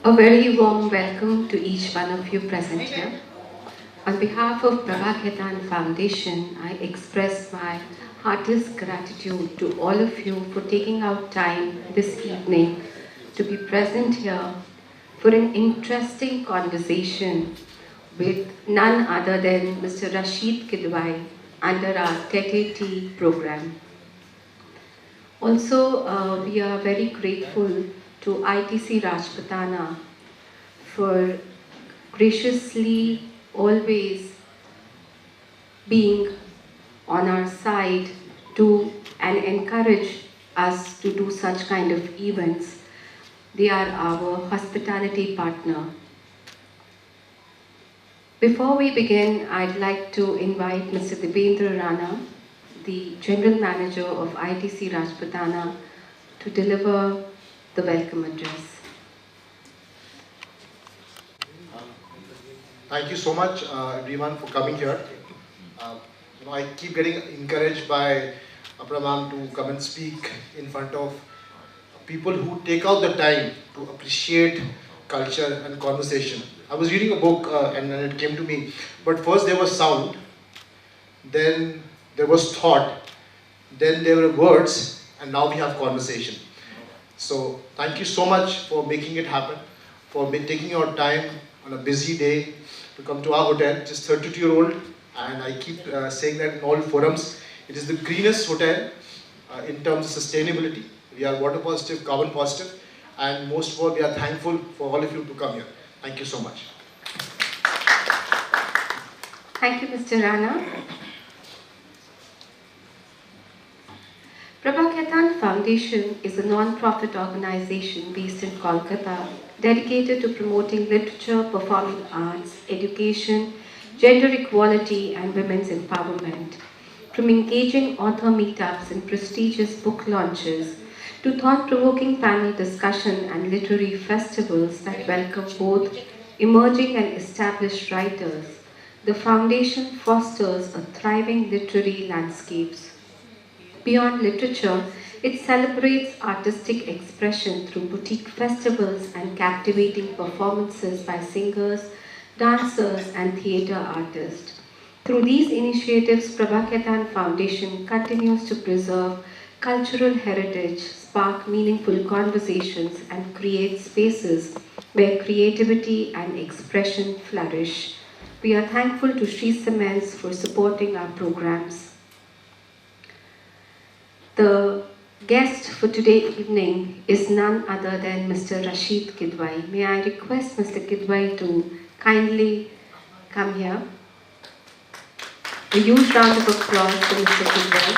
A very warm welcome to each one of you present here. On behalf of Prabha Khaitan Foundation, I express my heartiest gratitude to all of you for taking out time this evening to be present here for an interesting conversation with none other than Mr. Rashid Kidwai under our TET program. Also, we are very grateful to ITC Rajputana for graciously always being on our side to and encourage us to do such kind of events. They are our hospitality partner. Before we begin, I'd like to invite Mr. Dibendra Rana, the General Manager of ITC Rajputana, to deliver the welcome address. Thank you so much, everyone, for coming here. I keep getting encouraged by Apra ma'am to come and speak in front of people who take out the time to appreciate culture and conversation. I was reading a book and then it came to me, but first there was sound, then there was thought, then there were words, and now we have conversation. So thank you so much for making it happen, for taking your time on a busy day to come to our hotel, just 32-year-old, and I keep saying that in all forums, it is the greenest hotel in terms of sustainability. We are water positive, carbon positive, and most of all, we are thankful for all of you to come here. Thank you so much. Thank you, Mr. Rana. Prabha Khaitan Foundation is a non-profit organization based in Kolkata dedicated to promoting literature, performing arts, education, gender equality, and women's empowerment. From engaging author meetups and prestigious book launches to thought-provoking panel discussion and literary festivals that welcome both emerging and established writers, the foundation fosters a thriving literary landscapes. Beyond literature, it celebrates artistic expression through boutique festivals and captivating performances by singers, dancers, and theatre artists. Through these initiatives, Prabha Khaitan Foundation continues to preserve cultural heritage, spark meaningful conversations, and create spaces where creativity and expression flourish. We are thankful to Sri Cements for supporting our programs. The guest for today evening is none other than Mr. Rashid Kidwai. May I request Mr. Kidwai to kindly come here. A huge round of applause for Mr. Kidwai.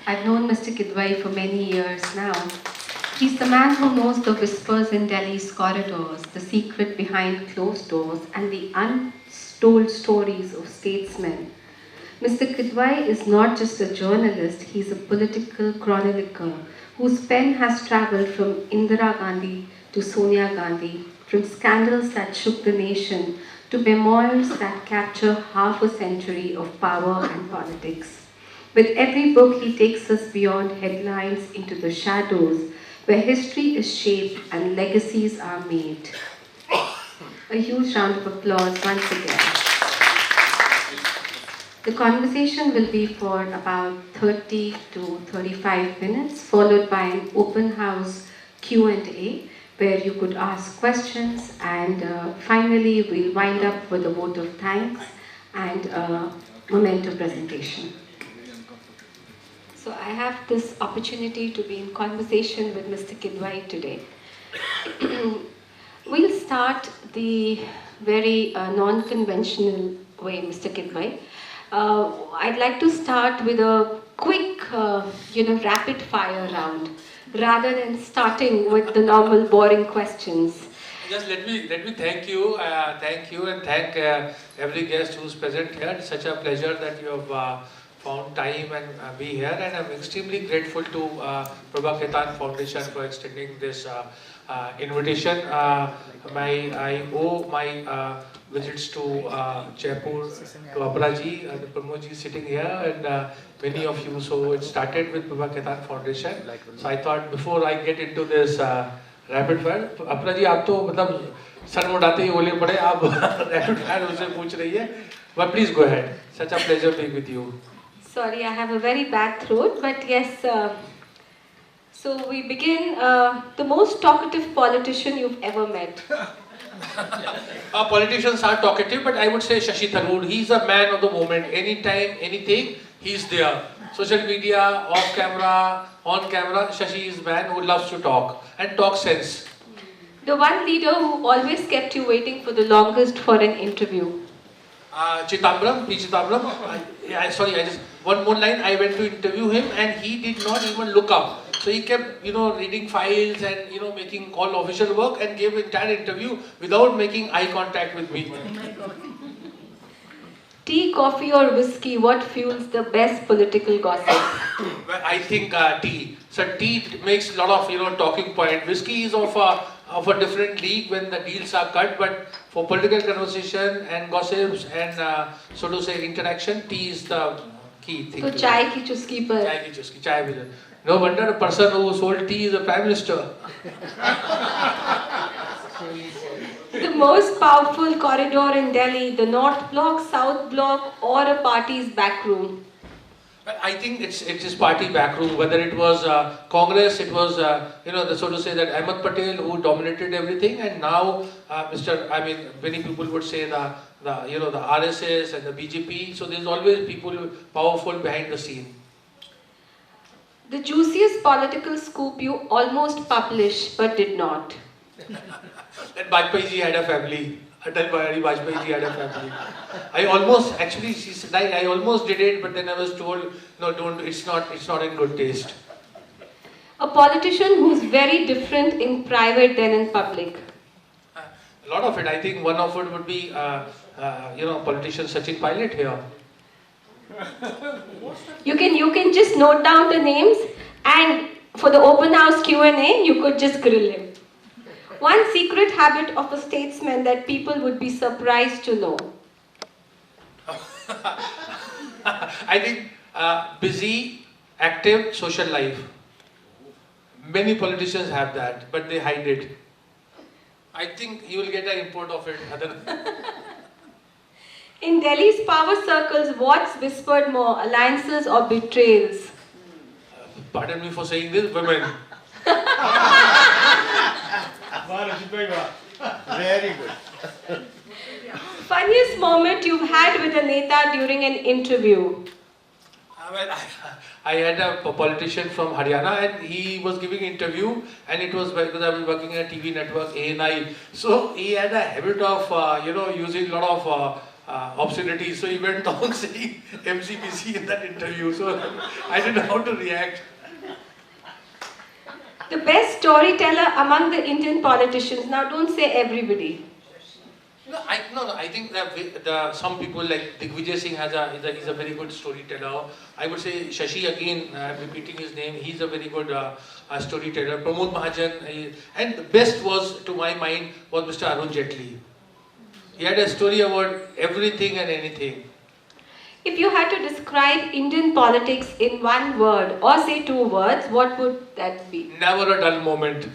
I've known Mr. Kidwai for many years now. He's the man who knows the whispers in Delhi's corridors, the secret behind closed doors, and the untold stories of statesmen. Mr. Kidwai is not just a journalist, he's a political chronicler whose pen has traveled from Indira Gandhi to Sonia Gandhi, from scandals that shook the nation to memoirs that capture half a century of power and politics. With every book, he takes us beyond headlines into the shadows, where history is shaped and legacies are made. A huge round of applause once again. The conversation will be for about 30 to 35 minutes, followed by an open house Q&A, where you could ask questions, and finally we'll wind up with a vote of thanks and a memento presentation. So I have this opportunity to be in conversation with Mr. Kidwai today. We'll start the very non-conventional way, Mr. Kidwai. I'd like to start with a quick, rapid fire round, rather than starting with the normal boring questions. Just let me thank you, and thank every guest who's present here. It's such a pleasure that you have found time and be here, and I'm extremely grateful to Prabha Khaitan Foundation for extending this invitation. I owe my visits to Jaipur, to Abraji, and Pramodji sitting here, and many of you. So it started with Prabha Khaitan Foundation. So I thought before I get into this rapid fire, Abraji, आप तो मतलब sir मुड़ाते ही बोले पड़े, आप rapid fire उनसे पूछ रही है. But please go ahead. Such a pleasure being with you. Sorry, I have a very bad throat, but yes. So we begin. The most talkative politician you've ever met. Politicians are talkative, but I would say Shashi Tharoor. He's a man of the moment. Anytime, anything, he's there. Social media, off camera, on camera, Shashi is a man who loves to talk and talk sense. The one leader who always kept you waiting for the longest for an interview. Chitambram, P. Chitambram. One more line. I went to interview him, and he did not even look up. So he kept, reading files and making all official work, and gave entire interview without making eye contact with me. Tea, coffee, or whiskey? What fuels the best political gossip? Well, I think tea. So tea makes a lot of talking point. Whiskey is of a different league when the deals are cut, but for political conversation and gossips and so to say interaction, tea is the key thing. So chai ki chuski par. Chai ki chuski, chai bhi. No wonder a person who sold tea is a prime minister. The most powerful corridor in Delhi, the North Block, South Block, or a party's back room? I think it is party backroom. Whether it was Congress, it was so to say that Ahmed Patel who dominated everything, and now many people would say the RSS and the BJP. So there's always people powerful behind the scene. The juiciest political scoop you almost published but did not. That Vajpayee ji had a family. Atal Bihari Vajpayee ji had a family. I almost did it, but then I was told, no, don't. It's not in good taste. A politician who's very different in private than in public. A lot of it. I think one of it would be, politician Sachin Pilot here. You can just note down the names, and for the open house Q&A, you could just grill him. One secret habit of a statesman that people would be surprised to know. I think busy, active social life. Many politicians have that, but they hide it. I think you will get an import of it. In Delhi's power circles, what's whispered more, alliances or betrayals? Pardon me for saying this, women. Very good. Funniest moment you've had with a neta during an interview? I had a politician from Haryana, and he was giving an interview, and it was because I was working at a TV network, ANI. So he had a habit of using a lot of obscenities. So he went on saying MCBC in that interview. So I didn't know how to react. The best storyteller among the Indian politicians. Now don't say everybody. I think that some people like Digvijay Singh is a very good storyteller. I would say Shashi again, repeating his name, he's a very good storyteller. Pramod Mahajan, and the best was, to my mind, was Mr. Arun Jaitley. He had a story about everything and anything. If you had to describe Indian politics in one word or say two words, what would that be? Never a dull moment.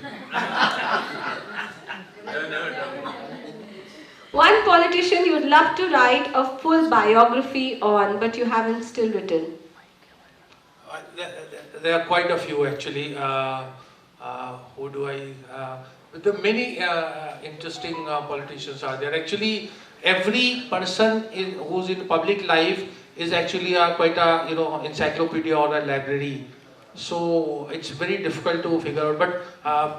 One politician you'd love to write a full biography on, but you haven't still written. There are quite a few actually. Who do I? The many interesting politicians are there. Actually, every person who's in public life is actually quite a encyclopedia or a library. So it's very difficult to figure out. But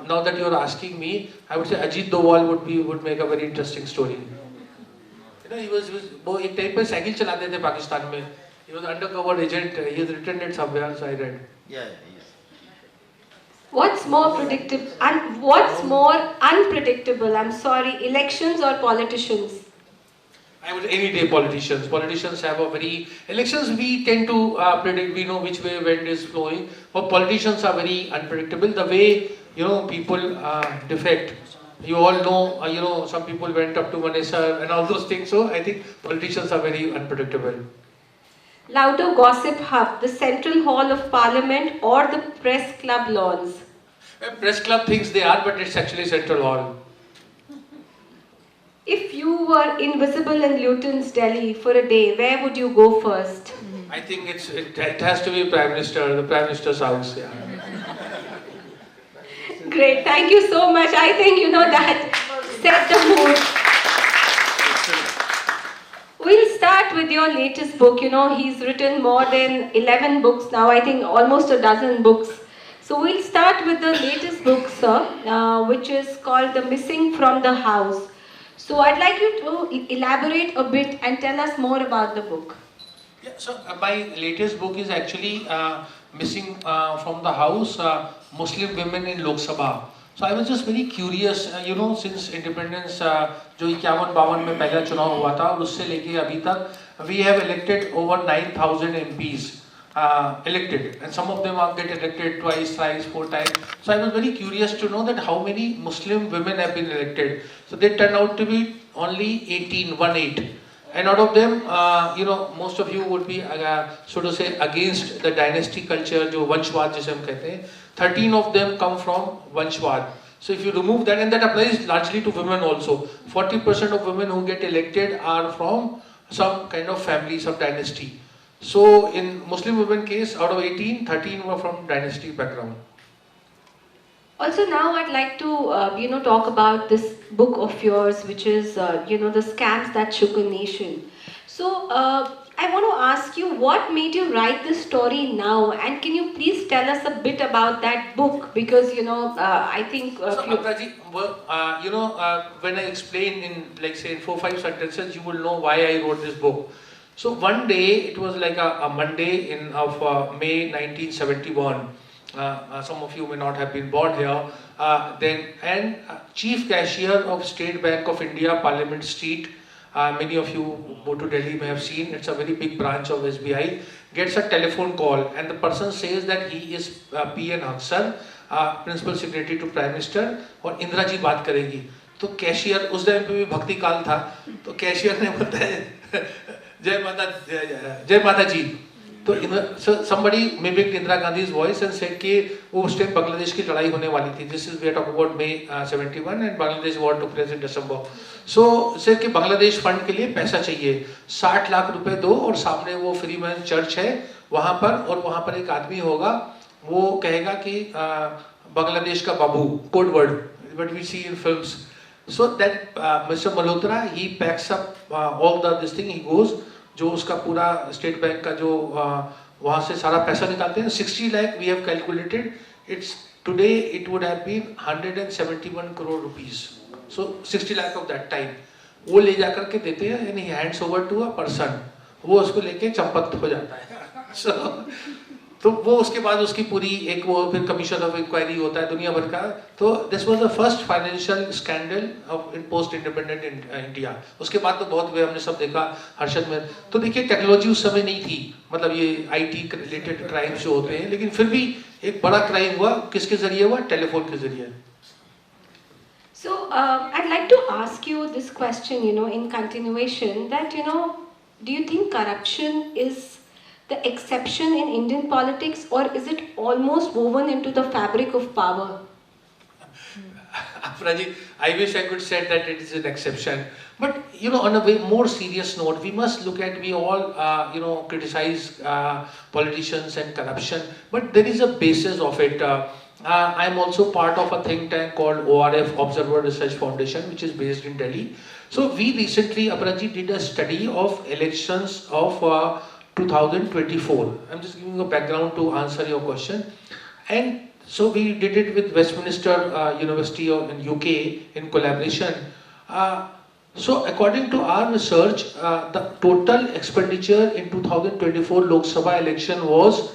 now that you're asking me, I would say Ajit Doval would make a very interesting story. He was एक time पे cycle चलाते थे पाकिस्तान में. He was undercover agent. He has written it somewhere, so I read. Yeah. What's more predictable and what's more unpredictable? I'm sorry, elections or politicians? I would any day politicians. Politicians have a very elections. We tend to predict. We know which way wind is flowing. But politicians are very unpredictable. The way people defect. You all know. Some people went up to Manesar and all those things. So I think politicians are very unpredictable. Louder Gossip Hub, the Central Hall of Parliament or the Press Club lawns? Press club thinks they are, but it's actually Central Hall. If you were invisible in Luton's Delhi for a day, where would you go first? I think it has to be the Prime Minister's house. Yeah. Great, thank you so much. I think that set the mood. We'll start with your latest book. He's written more than 11 books now, I think almost a dozen books. So we'll start with the latest book, sir, which is called The Missing from the House. So I'd like you to elaborate a bit and tell us more about the book. Yeah, so my latest book is actually Missing from the House, Muslim Women in Lok Sabha. So I was just very curious, since independence, जो 51-52 में पहला चुनाव हुआ था और उससे लेके अभी तक we have elected over 9,000 MPs elected, and some of them get elected twice, thrice, 4 times. So I was very curious to know that how many Muslim women have been elected. So they turned out to be only 18, 1-8. And out of them, most of you would be, so to say, against the dynasty culture, जो वंशवाद जिसे हम कहते हैं. 13 of them come from Vanshwad. So if you remove that, and that applies largely to women also. 40% of women who get elected are from some kind of family, some dynasty. So in Muslim women case, out of 18, 13 were from dynasty background. Also now I'd like to, talk about this book of yours, which is, The Scams That Shook a Nation. So, I want to ask you, what made you write this story now? And can you please tell us a bit about that book? Because, I think... So, Apraji, when I explain in, say, 4-5 sentences, you will know why I wrote this book. So, one day, it was like a Monday of May 1971. Some of you may not have been born here. Chief Cashier of State Bank of India, Parliament Street, many of you who go to Delhi may have seen, it's a very big branch of SBI, gets a telephone call and the person says that he is P.N. Hansal, Principal Secretary to Prime Minister और इंदिरा जी बात करेगी. तो cashier उस time पे भी भक्ति काल था, तो कैशियर ने बोलता है जय माता जी. So somebody mimicked Indira Gandhi's voice and said कि वो उस टाइम बांग्लादेश की लड़ाई होने वाली थी. This is we are talking about May 71 and Bangladesh war took place in December. So said कि बांग्लादेश फंड के लिए पैसा चाहिए, 60 लाख रुपए दो और सामने वो फ्रीमैन चर्च है वहाँ पर, और वहाँ पर एक आदमी होगा, वो कहेगा कि बांग्लादेश का बाबू, code word what we see in films. So that Mr. Malhotra, he packs up all this thing, he goes, जो उसका पूरा स्टेट बैंक का जो वहाँ से सारा पैसा निकालते हैं, 60 lakh we have calculated, it's today it would have been 171 crore rupees. So 60 lakh of that time वो ले जाकर के देते हैं and he hands over to a person, वो उसको लेके चंपत हो जाता है. So तो वो उसके बाद उसकी पूरी एक वो फिर कमीशन ऑफ इंक्वायरी होता है दुनिया भर का. तो this was the first financial scandal of in post independent India. उसके बाद तो बहुत वे हमने सब देखा हर्षद में. तो देखिए टेक्नोलॉजी उस समय नहीं थी, मतलब ये आईटी रिलेटेड क्राइम्स जो होते हैं, लेकिन फिर भी एक बड़ा क्राइम हुआ. किसके जरिए हुआ? टेलीफोन के जरिए. So I'd like to ask you this question, in continuation, that do you think corruption is the exception in Indian politics, or is it almost woven into the fabric of power? Praji, I wish I could say that it is an exception. But, on a way more serious note, we must look at, we all, criticize politicians and corruption, but there is a basis of it. I am also part of a think tank called ORF, Observer Research Foundation, which is based in Delhi. So we recently, Aparaji, did a study of elections of 2024. I'm just giving a background to answer your question. And so we did it with Westminster University in UK in collaboration. So according to our research, the total expenditure in 2024 Lok Sabha election was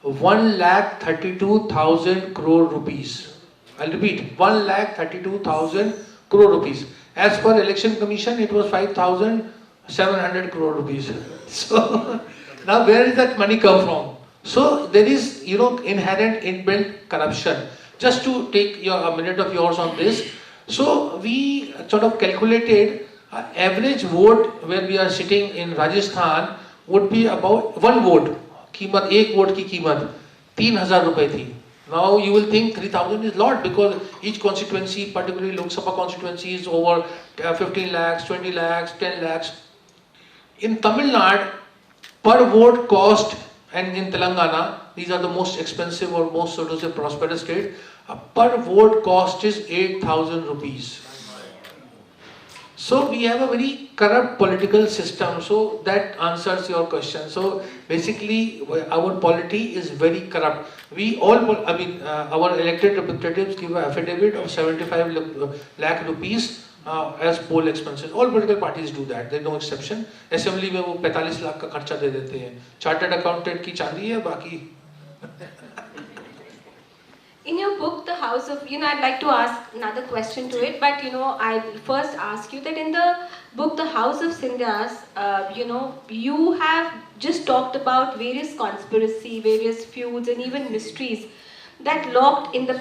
1,32,000 crore rupees. I'll repeat, 1,32,000 crore rupees. As per Election Commission, it was 5,000 700 crore rupees. So now where does that money come from? So there is, inherent inbuilt corruption. Just to take a minute of yours on this. So we sort of calculated average vote where we are sitting in Rajasthan would be about one vote. कीमत एक vote की कीमत 3,000 रुपए थी. Now you will think 3,000 is lot because each constituency, particularly Lok Sabha constituency, is over 15 lakhs, 20 lakhs, 10 lakhs. In Tamil Nadu, per vote cost, and in Telangana, these are the most expensive or most, so to say, prosperous state, per vote cost is 8,000 rupees. So we have a very corrupt political system, so that answers your question. So basically our polity is very corrupt. We all, our elected representatives give an affidavit of 75 lakh rupees as poll expenses. All political parties do that, there is no exception. Assembly में वो 45 लाख का खर्चा दे देते हैं. Chartered accountant की चांदी है, बाकी In your book, The House of, I'd like to ask another question to it, but I'll first ask you that in the book, The House of Scindias, you have just talked about various conspiracy, various feuds, and even mysteries that were locked in the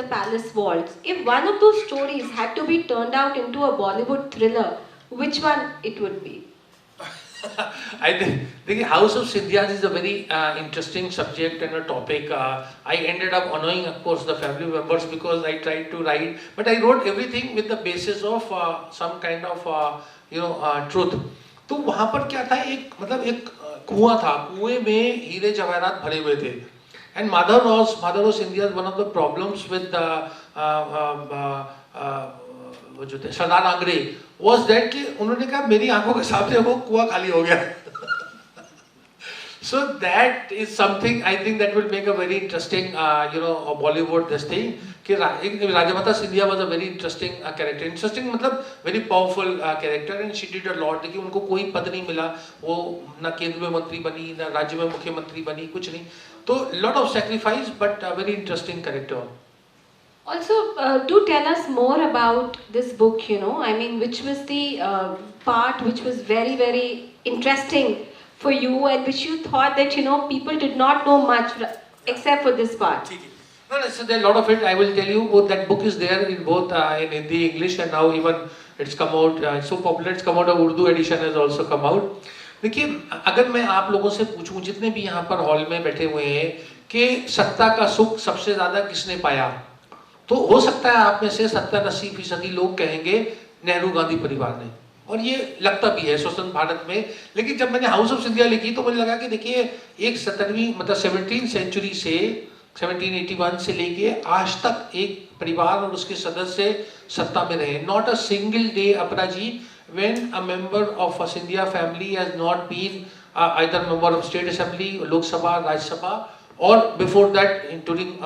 palace vaults. If one of those stories had to be turned out into a Bollywood thriller, which one it would be? I think House of Scindias is a very interesting subject and a topic. I ended up annoying, of course, the family members because I tried to write, but I wrote everything with the basis of some kind of truth. तो वहाँ पर क्या था, एक कुआं था, कुएं में हीरे जवाहरात भरे हुए थे. And Mother of Scindias, one of the problems with the Sardar Angre was that कि उन्होंने कहा मेरी आंखों के सामने वो कुआं खाली हो गया. So that is something I think that will make a very interesting a Bollywood this thing. कि Rajamata Scindia was a very interesting character. Interesting मतलब very powerful character, and she did a lot. देखिए उनको कोई पद नहीं मिला, वो ना केंद्र में मंत्री बनी, ना राज्य में मुख्यमंत्री बनी, कुछ नहीं. तो lot of sacrifice, but a very interesting character. Also, do tell us more about this book, which was the part which was very, very interesting for you and which you thought that, people did not know much except for this part. No, so there are a lot of it. I will tell you, that book is there in both in Hindi, English, and now even it's come out, it's so popular, it's come out, a Urdu edition has also come out. देखिए, अगर मैं आप लोगों से पूछूं, जितने भी यहाँ पर हॉल में बैठे हुए हैं, कि सत्ता का सुख सबसे ज़्यादा किसने पाया, तो हो सकता है आप में से 70-80% लोग कहेंगे नेहरू गांधी परिवार ने, और ये लगता भी है स्वतंत्र भारत में. लेकिन जब मैंने हाउस ऑफ सिंधिया लिखी तो मुझे लगा कि देखिए एक 17वीं सेंचुरी से 1781 से लेके आज तक एक परिवार और उसके सदस्य सत्ता में रहे. नॉट अ सिंगल डे अपना जी when a member of a Scindia family has not been either member of state assembly, Lok Sabha, Rajya Sabha, or before that during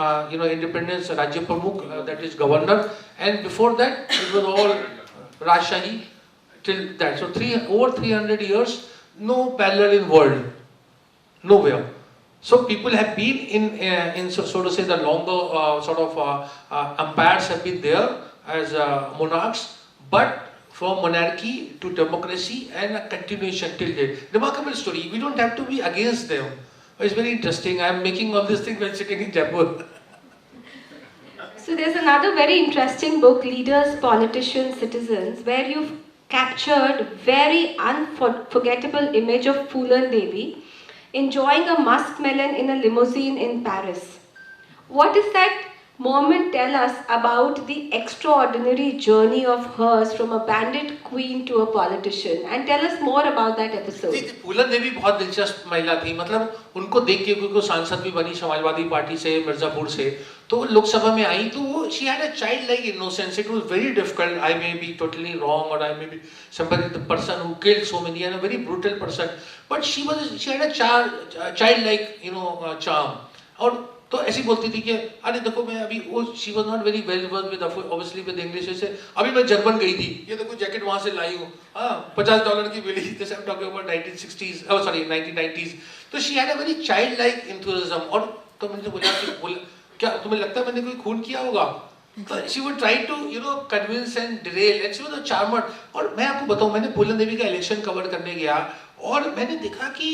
independence Rajya Pramukh, that is governor, and before that it was all Rajshahi till that. So over 300 years, no parallel in world, nowhere. So people have been in so to say the longer empires have been there as monarchs, but from monarchy to democracy and a continuation till date. Remarkable story. We don't have to be against them. It's very interesting. I am making all these things when sitting in Jaipur. So there's another very interesting book, Leaders, Politicians, Citizens, where you've captured very unforgettable image of Phulan Devi enjoying a muskmelon in a limousine in Paris. What is that moment? Tell us about the extraordinary journey of hers from a bandit queen to a politician, and tell us more about that episode. फूलन देवी बहुत दिलचस्प महिला थी. मतलब उनको देख के क्योंकि सांसद भी बनी समाजवादी पार्टी से, मिर्जापुर से, तो लोकसभा में आई तो वो she had a childlike innocence. It was very difficult. I may be totally wrong, or I may be somebody, the person who killed so many, and a very brutal person, but she had a childlike charm. और तो ऐसी बोलती थी कि अरे देखो मैं अभी वो she was not very well versed with obviously with English से, अभी मैं जर्मन गई थी, ये देखो जैकेट वहाँ से लाई हूँ, $50 की मिली. This I'm talking about 1960s, 1990s. तो she had a very childlike enthusiasm. और तो मैंने बोला कि क्या तुम्हें लगता है मैंने कोई खून किया होगा? So she would try to, you know, convince and derail, and she was a charmer. और मैं आपको बताऊं, मैंने फूलन देवी का इलेक्शन कवर करने गया और मैंने देखा कि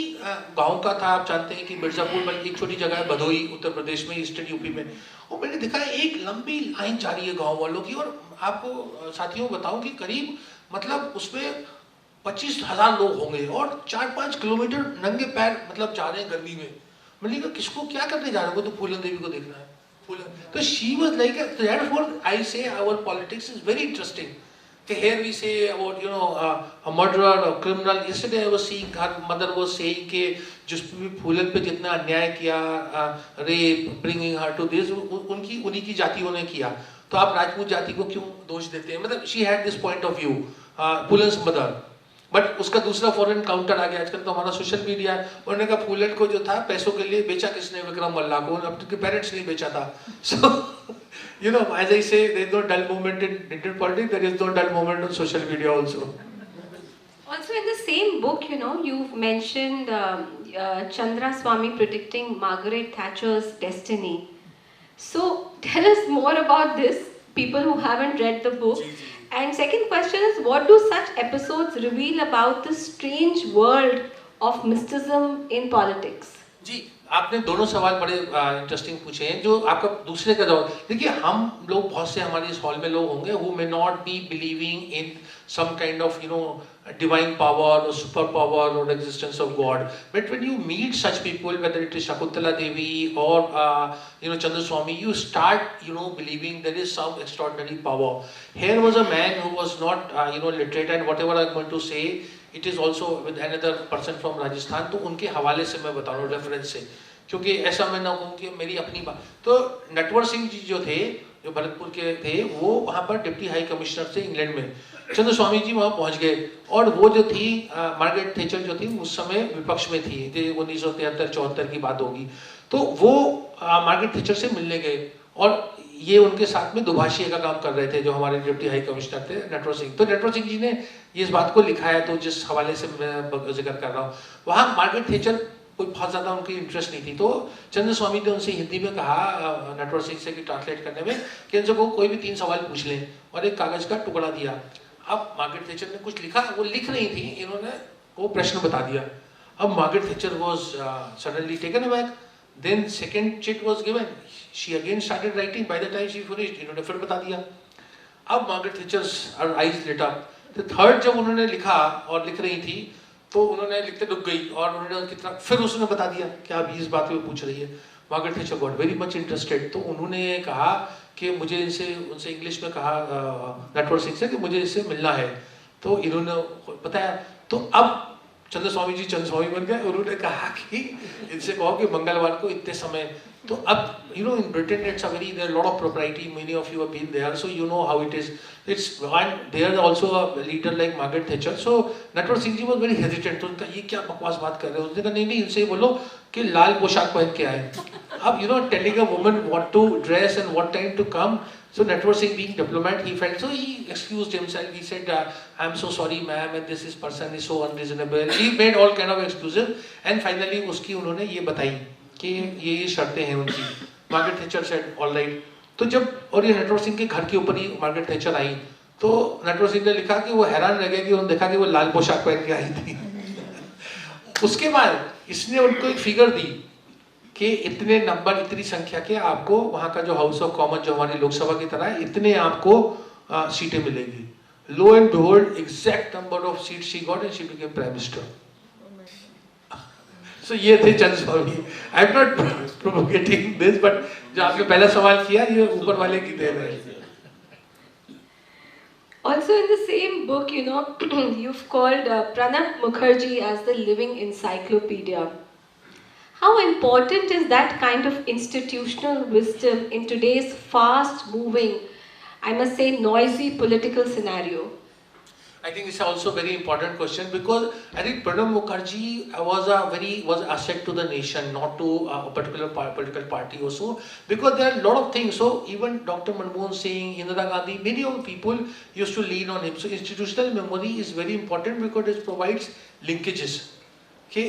गांव का था, आप जानते हैं कि मिर्जापुर बल्कि एक छोटी जगह है भदोई, उत्तर प्रदेश में, ईस्टर्न यूपी में, और मैंने देखा एक लंबी लाइन जा रही है गांव वालों की, और आपको साथियों बताऊं कि करीब मतलब उसमें 25,000 लोग होंगे और 4-5 किलोमीटर नंगे पैर मतलब जा रहे हैं गर्मी में। मैंने कहा किसको क्या करने जा रहे हो, तो फूलन देवी को देखना है। So she was like, therefore I say our politics is very interesting. Here we say about, you know, a murderer, a criminal. Yesterday I was seeing, her mother was saying कि जिस भी फूलन पे जितना अन्याय किया, rape, bringing her to this, उन्हीं की जातियों ने किया, तो आप राजपूत जाति को क्यों दोष देते हैं? मतलब she had this point of view, फूलन's mother. But उसका दूसरा फॉरेन काउंटर आ गया। आजकल तो हमारा सोशल मीडिया है, उन्होंने कहा फूलन को जो था पैसों के लिए बेचा किसने? विक्रम मल्ला को, अपने पेरेंट्स ने बेचा था। So you know, as I say, there is no dull moment in Indian politics, there is no dull moment on social media also. Also, in the same book, you know, you've mentioned Chandra Swami predicting Margaret Thatcher's destiny. So, tell us more about this, people who haven't read the book. And second question is, what do such episodes reveal about the strange world of mysticism in politics? जी, आपने दोनों सवाल बड़े interesting पूछे हैं। जो आपका दूसरे का जवाब, देखिए हम लोग, बहुत से हमारे इस हॉल में लोग होंगे who may not be believing in some kind of, you know, divine power or super power or existence of God. But when you meet such people, whether it is Shakuntala Devi or you know, Chandra Swami, you start, you know, believing there is some extraordinary power. Here was a man who was not you know, literate, and whatever I'm going to say, it is also with another person from Rajasthan. तो उनके हवाले से मैं बता रहा हूँ, reference से, क्योंकि ऐसा मैं ना कहूँ कि मेरी अपनी बात। तो नटवर सिंह जी जो थे, जो भरतपुर के थे, वो वहाँ पर डिप्टी हाई कमिश्नर थे इंग्लैंड में। चंद्र स्वामी जी वहाँ पहुँच गए, और वो जो थी मार्गरेट थैचर जो थी, उस समय विपक्ष में थी, 1973-74 की बात होगी। तो वो मार्गरेट थैचर से मिलने गए, और ये उनके साथ में दुभाषिया का काम कर रहे थे, जो हमारे डिप्टी हाई कमिश्नर थे नटवर सिंह। तो नटवर सिंह जी ने इस बात को लिखा है, तो जिस हवाले से मैं जिक्र कर रहा हूँ, वहाँ मार्गरेट थैचर कोई बहुत ज़्यादा उनकी इंटरेस्ट नहीं थी। तो चंद्र स्वामी ने उनसे हिंदी में कहा, नटवर सिंह से, कि ट्रांसलेट करने में, कि इनसे को कोई भी 3 सवाल पूछ लें, और एक कागज़ का टुकड़ा दिया। अब मार्गरेट थैचर ने कुछ लिखा, वो लिख रही थी, इन्होंने वो प्रश्न बता दिया। अब Margaret Thatcher was suddenly taken aback. Then second chit was given, she again started writing, by the time she finished, इन्होंने फिर बता दिया। अब Margaret Thatcher eyes lit up. तो थर्ड जब उन्होंने लिखा और लिख रही थी, तो उन्होंने लिखते रुक गई, और उन्होंने उनकी तरफ फिर उसने बता दिया कि आप इस बात पे पूछ रही है। Margaret Thatcher got very much interested. तो उन्होंने कहा कि मुझे उनसे इंग्लिश में कहा, नटवर सिंह से, कि मुझे इससे मिलना है। तो इन्होंने बताया। तो अब चंद्र स्वामी जी चंद्र स्वामी बन गए। उन्होंने कहा कि इनसे कहो कि मंगलवार को इतने समय। तो अब you know, in Britain it's a very, there lot of propriety, many of you have been there, so you know how it is. It's one there also a leader like Margaret Thatcher. So Natwar Singh ji was very hesitant. तो उनका, ये क्या बकवास बात कर रहे हो? उसने कहा नहीं, इनसे बोलो कि लाल पोशाक पहन के आए। अब you know, telling a woman what to dress and what time to come. So Natwar Singh, being diplomat, he felt, so he excused himself. He said, "I'm so sorry, ma'am, and this person is so unreasonable." He made all kind of excuses, and finally उसकी उन्होंने ये बताई कि ये शर्तें हैं उनकी। Margaret Thatcher said, "All right." तो जब, और ये नटवर सिंह के घर के ऊपर ही मार्गरेट थैचर आई, तो नटवर सिंह ने लिखा कि वो हैरान रह गए कि उन्होंने देखा कि वो लाल पोशाक पहन के आई थी। उसके बाद इसने उनको एक फिगर दी कि इतने नंबर, इतनी संख्या के आपको वहाँ का जो हाउस ऑफ कॉमन, जो हमारी लोकसभा की तरह है, इतने आपको सीटें मिलेंगी। Lo and behold, exact number of seat she got, and she became prime minister. So ये थे Chandra Swami. I am not provoking this, but जो आपने पहला सवाल किया, ये ऊपर वाले की देन है। Also, in the same book, you know, you've called Pranab Mukherjee as the living encyclopedia. How important is that kind of institutional wisdom in today's fast-moving, I must say, noisy political scenario? I think it's also a very important question, because I think Pranab Mukherjee was an asset to the nation, not to a particular political party also, because there are a lot of things. So even Dr. Manmohan Singh, Indira Gandhi, many of people used to lean on him. So institutional memory is very important because it provides linkages. Okay?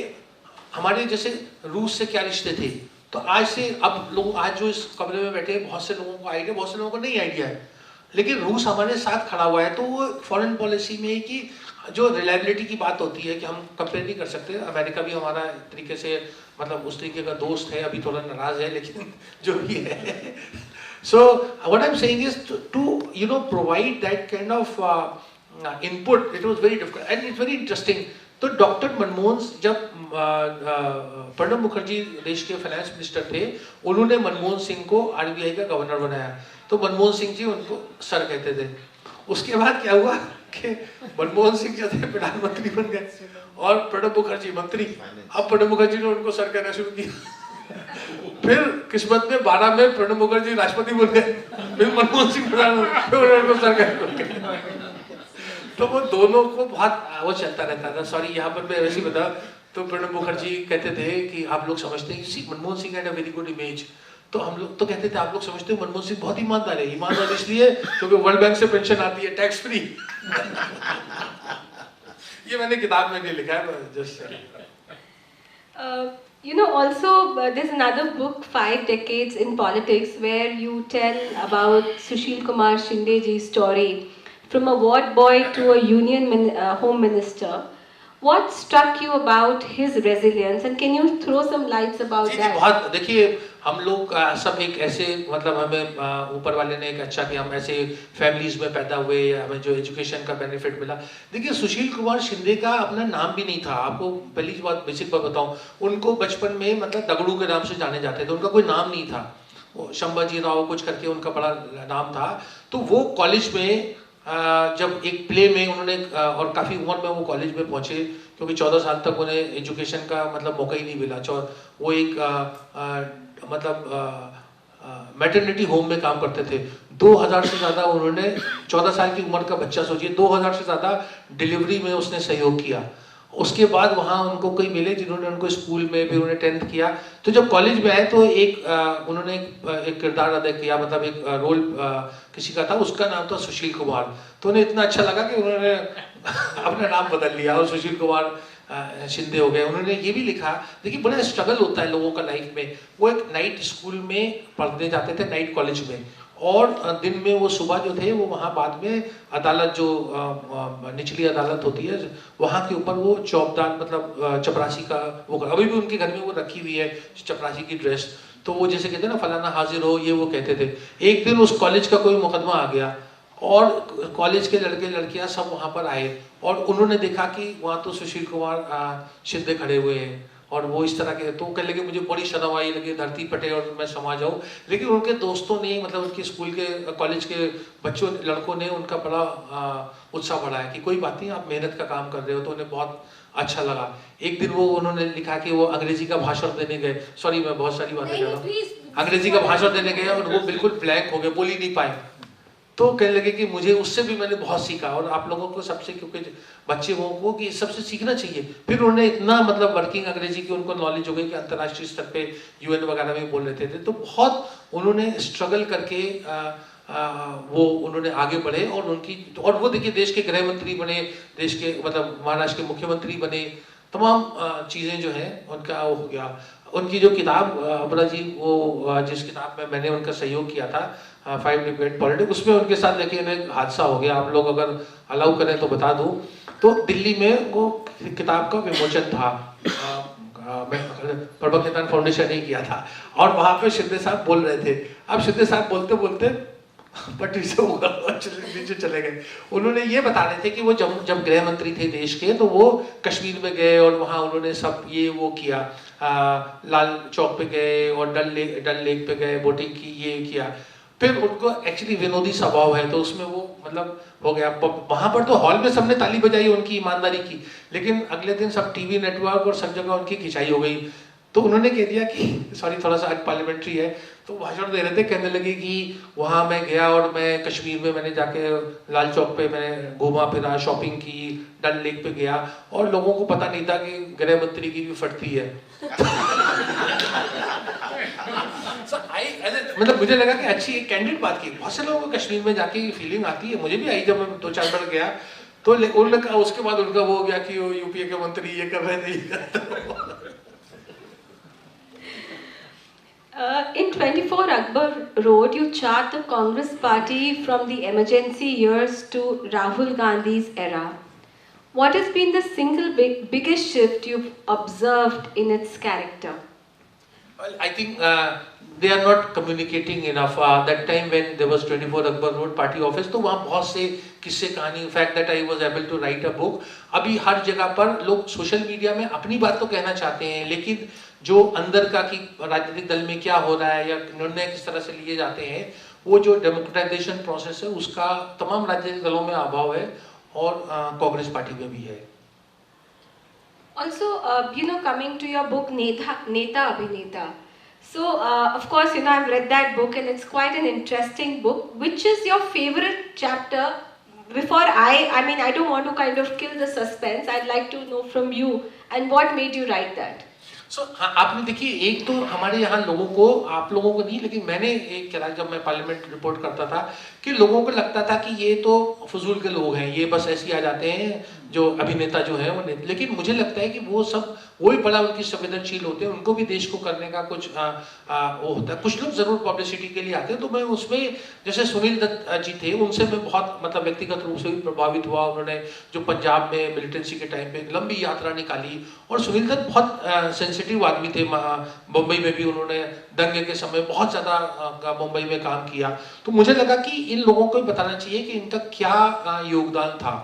हमारे जैसे रूस से क्या रिश्ते थे, तो तो आज से अब लोग आज जो इस कमरे में बैठे हैं, बहुत से लोगों को आइडिया, बहुत से लोगों को नहीं आइडिया है, लेकिन रूस हमारे साथ खड़ा हुआ है। तो वो फॉरेन पॉलिसी में कि जो रिलायबिलिटी की बात होती है कि हम कंपेयर नहीं कर सकते, अमेरिका भी हमारा एक तरीके से मतलब उस तरीके का दोस्त है, अभी थोड़ा नाराज है लेकिन जो भी है। So what I am saying is to provide that kind of input, it was very difficult and it's very interesting. तो डॉक्टर मनमोहन, जब प्रणब मुखर्जी देश के फाइनेंस मिनिस्टर थे, उन्होंने मनमोहन सिंह को आरबीआई का गवर्नर बनाया। तो मनमोहन सिंह जी उनको सर कहते थे। उसके बाद क्या हुआ कि मनमोहन सिंह जो थे प्रधानमंत्री बन गए और प्रणब मुखर्जी मंत्री। अब प्रणब मुखर्जी ने उनको सर कहना शुरू किया। फिर किस्मत में 12 में प्रणब मुखर्जी राष्ट्रपति बन गए, फिर मनमोहन सिंह प्रधानमंत्री, उनको सर कहना। तो वो दोनों को बहुत वो चलता रहता था। सॉरी, यहाँ पर मैं वैसे ही बता, तो प्रणब मुखर्जी कहते थे कि आप लोग समझते हैं कि Manmohan Singh had a very good image. तो हम लोग तो कहते थे आप लोग समझते हो मनमोहन सिंह बहुत ईमानदार है। ईमानदार इसलिए क्योंकि वर्ल्ड बैंक से पेंशन आती है टैक्स फ्री। ये मैंने किताब में नहीं लिखा है, just Also, there's another book, 5 Decades in Politics, where you tell about Sushil Kumar Shinde ji's story from a ward boy to a home minister. What struck you about his resilience, and can you throw some lights about जी, that? बहुत देखिए, हम लोग सब एक ऐसे मतलब हमें ऊपर वाले ने एक अच्छा कि हम ऐसे फैमिलीज में पैदा हुए, हमें जो एजुकेशन का बेनिफिट मिला। देखिए, सुशील कुमार शिंदे का अपना नाम भी नहीं था। आपको पहली बात बेसिक बात बताऊं, उनको बचपन में मतलब दगड़ू के नाम से जाने जाते थे, उनका कोई नाम नहीं था। वो शंभाजी राव कुछ करके उनका बड़ा नाम था। तो वो कॉलेज में जब एक प्ले में उन्होंने और काफ़ी उम्र में वो कॉलेज में पहुँचे, क्योंकि 14 साल तक उन्हें एजुकेशन का मतलब मौका ही नहीं मिला। वो एक मतलब मैटरनिटी होम में काम करते थे। 2000 से ज़्यादा उन्होंने, 14 साल की उम्र का बच्चा सोचिए, 2000 से ज़्यादा डिलीवरी में उसने सहयोग किया। उसके बाद वहाँ उनको कोई मिले जिन्होंने उनको स्कूल में, फिर उन्हें 10th किया। तो जब कॉलेज में आए तो उन्होंने एक किरदार अदा किया, मतलब एक रोल किसी का था, उसका नाम था सुशील कुमार। तो उन्हें इतना अच्छा लगा कि उन्होंने अपना नाम बदल लिया और सुशील कुमार शिंदे हो गए। उन्होंने ये भी लिखा, देखिए बड़ा स्ट्रगल होता है लोगों का लाइफ में। वो एक नाइट स्कूल में पढ़ने जाते थे, नाइट कॉलेज में, और दिन में वो सुबह जो थे वो वहाँ बाद में अदालत, जो निचली अदालत होती है वहाँ के ऊपर वो चौबदार मतलब चपरासी का वो, अभी भी उनके घर में वो रखी हुई है चपरासी की ड्रेस। तो वो जैसे कहते हैं ना, फलाना हाजिर हो, ये वो कहते थे। एक दिन उस कॉलेज का कोई मुकदमा आ गया और कॉलेज के लड़के लड़कियां सब वहाँ पर आए और उन्होंने देखा कि वहाँ तो सुशील कुमार शिंदे खड़े हुए हैं और वो इस तरह के। तो कहने लगे मुझे बड़ी शर्म आई, लगे धरती फटे और मैं समा जाऊँ। लेकिन उनके दोस्तों ने, मतलब उनके स्कूल के कॉलेज के बच्चों लड़कों ने उनका बड़ा उत्साह बढ़ाया कि कोई बात नहीं, आप मेहनत का काम कर रहे हो। तो उन्हें बहुत अच्छा लगा। एक दिन वो उन्होंने लिखा कि वो अंग्रेजी का भाषण देने गए। सॉरी, मैं बहुत सारी बातें कर रहा हूँ। अंग्रेजी का भाषण देने गए और वो बिल्कुल ब्लैंक हो गए, बोल ही नहीं पाए। तो कहने लगे कि मुझे उससे भी मैंने बहुत सीखा और आप लोगों को सबसे, क्योंकि बच्चे को कि सबसे सीखना चाहिए। फिर उन्होंने इतना मतलब वर्किंग अंग्रेजी की उनको नॉलेज हो गई कि अंतर्राष्ट्रीय स्तर पे यूएन वगैरह में बोल रहे थे। तो बहुत उन्होंने स्ट्रगल करके वो उन्होंने आगे बढ़े और वो देखिए देश के गृह मंत्री बने, देश के मतलब महाराष्ट्र के मुख्यमंत्री बने। तमाम चीज़ें जो हैं उनका वो हो गया। उनकी जो किताब अपना जी, वो जिस किताब में मैंने उनका सहयोग किया था, 5 Decades पॉलिटिक्स, उसमें उनके साथ लेकिन एक हादसा हो गया। आप लोग अगर अलाउ करें तो बता दूं। तो दिल्ली में वो किताब का विमोचन था, प्रबंधन फाउंडेशन ने किया था और वहाँ पे शिंदे साहब बोल रहे थे। अब शिंदे साहब बोलते बोलते पटरी से नीचे चले गए। उन्होंने ये बता रहे थे कि वो जब गृह मंत्री थे देश के, तो वो कश्मीर में गए और वहाँ उन्होंने सब ये वो किया, लाल चौक पे गए और डल लेक पे गए, बोटिंग की, ये किया। फिर उनको एक्चुअली विनोदी स्वभाव है तो उसमें वो मतलब हो गया। वहाँ पर तो हॉल में सबने ताली बजाई उनकी ईमानदारी की, लेकिन अगले दिन सब टीवी नेटवर्क और सब जगह उनकी खिंचाई हो गई। तो उन्होंने कह दिया कि सॉरी थोड़ा सा पार्लियामेंट्री है, तो भाषण दे रहे थे, कहने लगे कि वहाँ मैं गया और मैं कश्मीर में मैंने जाके लाल चौक पे मैंने घूमा फिरा, शॉपिंग की, डल लेक पे गया और लोगों को पता नहीं था कि गृह मंत्री की भी फटती है। मतलब मुझे लगा कि अच्छी एक कैंडिड बात की। बहुत से लोगों को कश्मीर में जाके फीलिंग आती है, मुझे भी आई जब मैं 2-4 बार गया। तो उन्होंने कहा, उसके बाद उनका वो हो गया कि वो यूपीए के मंत्री ये कर रहे थे, ये कर रहे थे। In 24 Akbar Road, you chart the Congress party from the emergency years to Rahul Gandhi's era. What has been the single biggest shift you've observed in its character? Well, I think they are not communicating enough. That time when there was 24 Akbar Road party office, तो वहाँ बहुत से किस्से कहानी, fact that I was able to write a book. अभी हर जगह पर लोग सोशल मीडिया में अपनी बात तो कहना चाहते हैं, लेकिन जो अंदर का कि राजनीतिक दल में क्या हो रहा है या निर्णय किस तरह से लिए जाते हैं, वो जो डेमोक्रेटाइजेशन प्रोसेस है उसका तमाम राजनीतिक दलों में अभाव है और कांग्रेस पार्टी में भी है. Also, coming to your book, Neta Abhineta. So, of course, I've read that book and it's quite an interesting book. Which is your favorite chapter? Before I don't want to kind of kill the suspense. I'd like to know from you and what made you write that? So, आपने देखिए एक तो हमारे यहाँ लोगों को, आप लोगों को नहीं, लेकिन मैंने एक करा जब मैं पार्लियामेंट रिपोर्ट करता था कि लोगों को लगता था कि ये तो फजूल के लोग हैं, ये बस ऐसे ही आ जाते हैं जो अभिनेता जो है वो. लेकिन मुझे लगता है कि वो सब वही बड़ा उनकी संवेदनशील होते हैं, उनको भी देश को करने का कुछ वो होता है. कुछ लोग जरूर पब्लिसिटी के लिए आते हैं. तो मैं उसमें जैसे सुनील दत्त जी थे, उनसे मैं बहुत मतलब व्यक्तिगत रूप से भी प्रभावित हुआ. उन्होंने जो पंजाब में मिलिटेंसी के टाइम पे एक लंबी यात्रा निकाली और सुनील दत्त बहुत सेंसिटिव आदमी थे. मुंबई में भी उन्होंने दंगे के समय बहुत ज़्यादा मुंबई में काम किया. तो मुझे लगा कि इन लोगों को बताना चाहिए कि इनका क्या योगदान था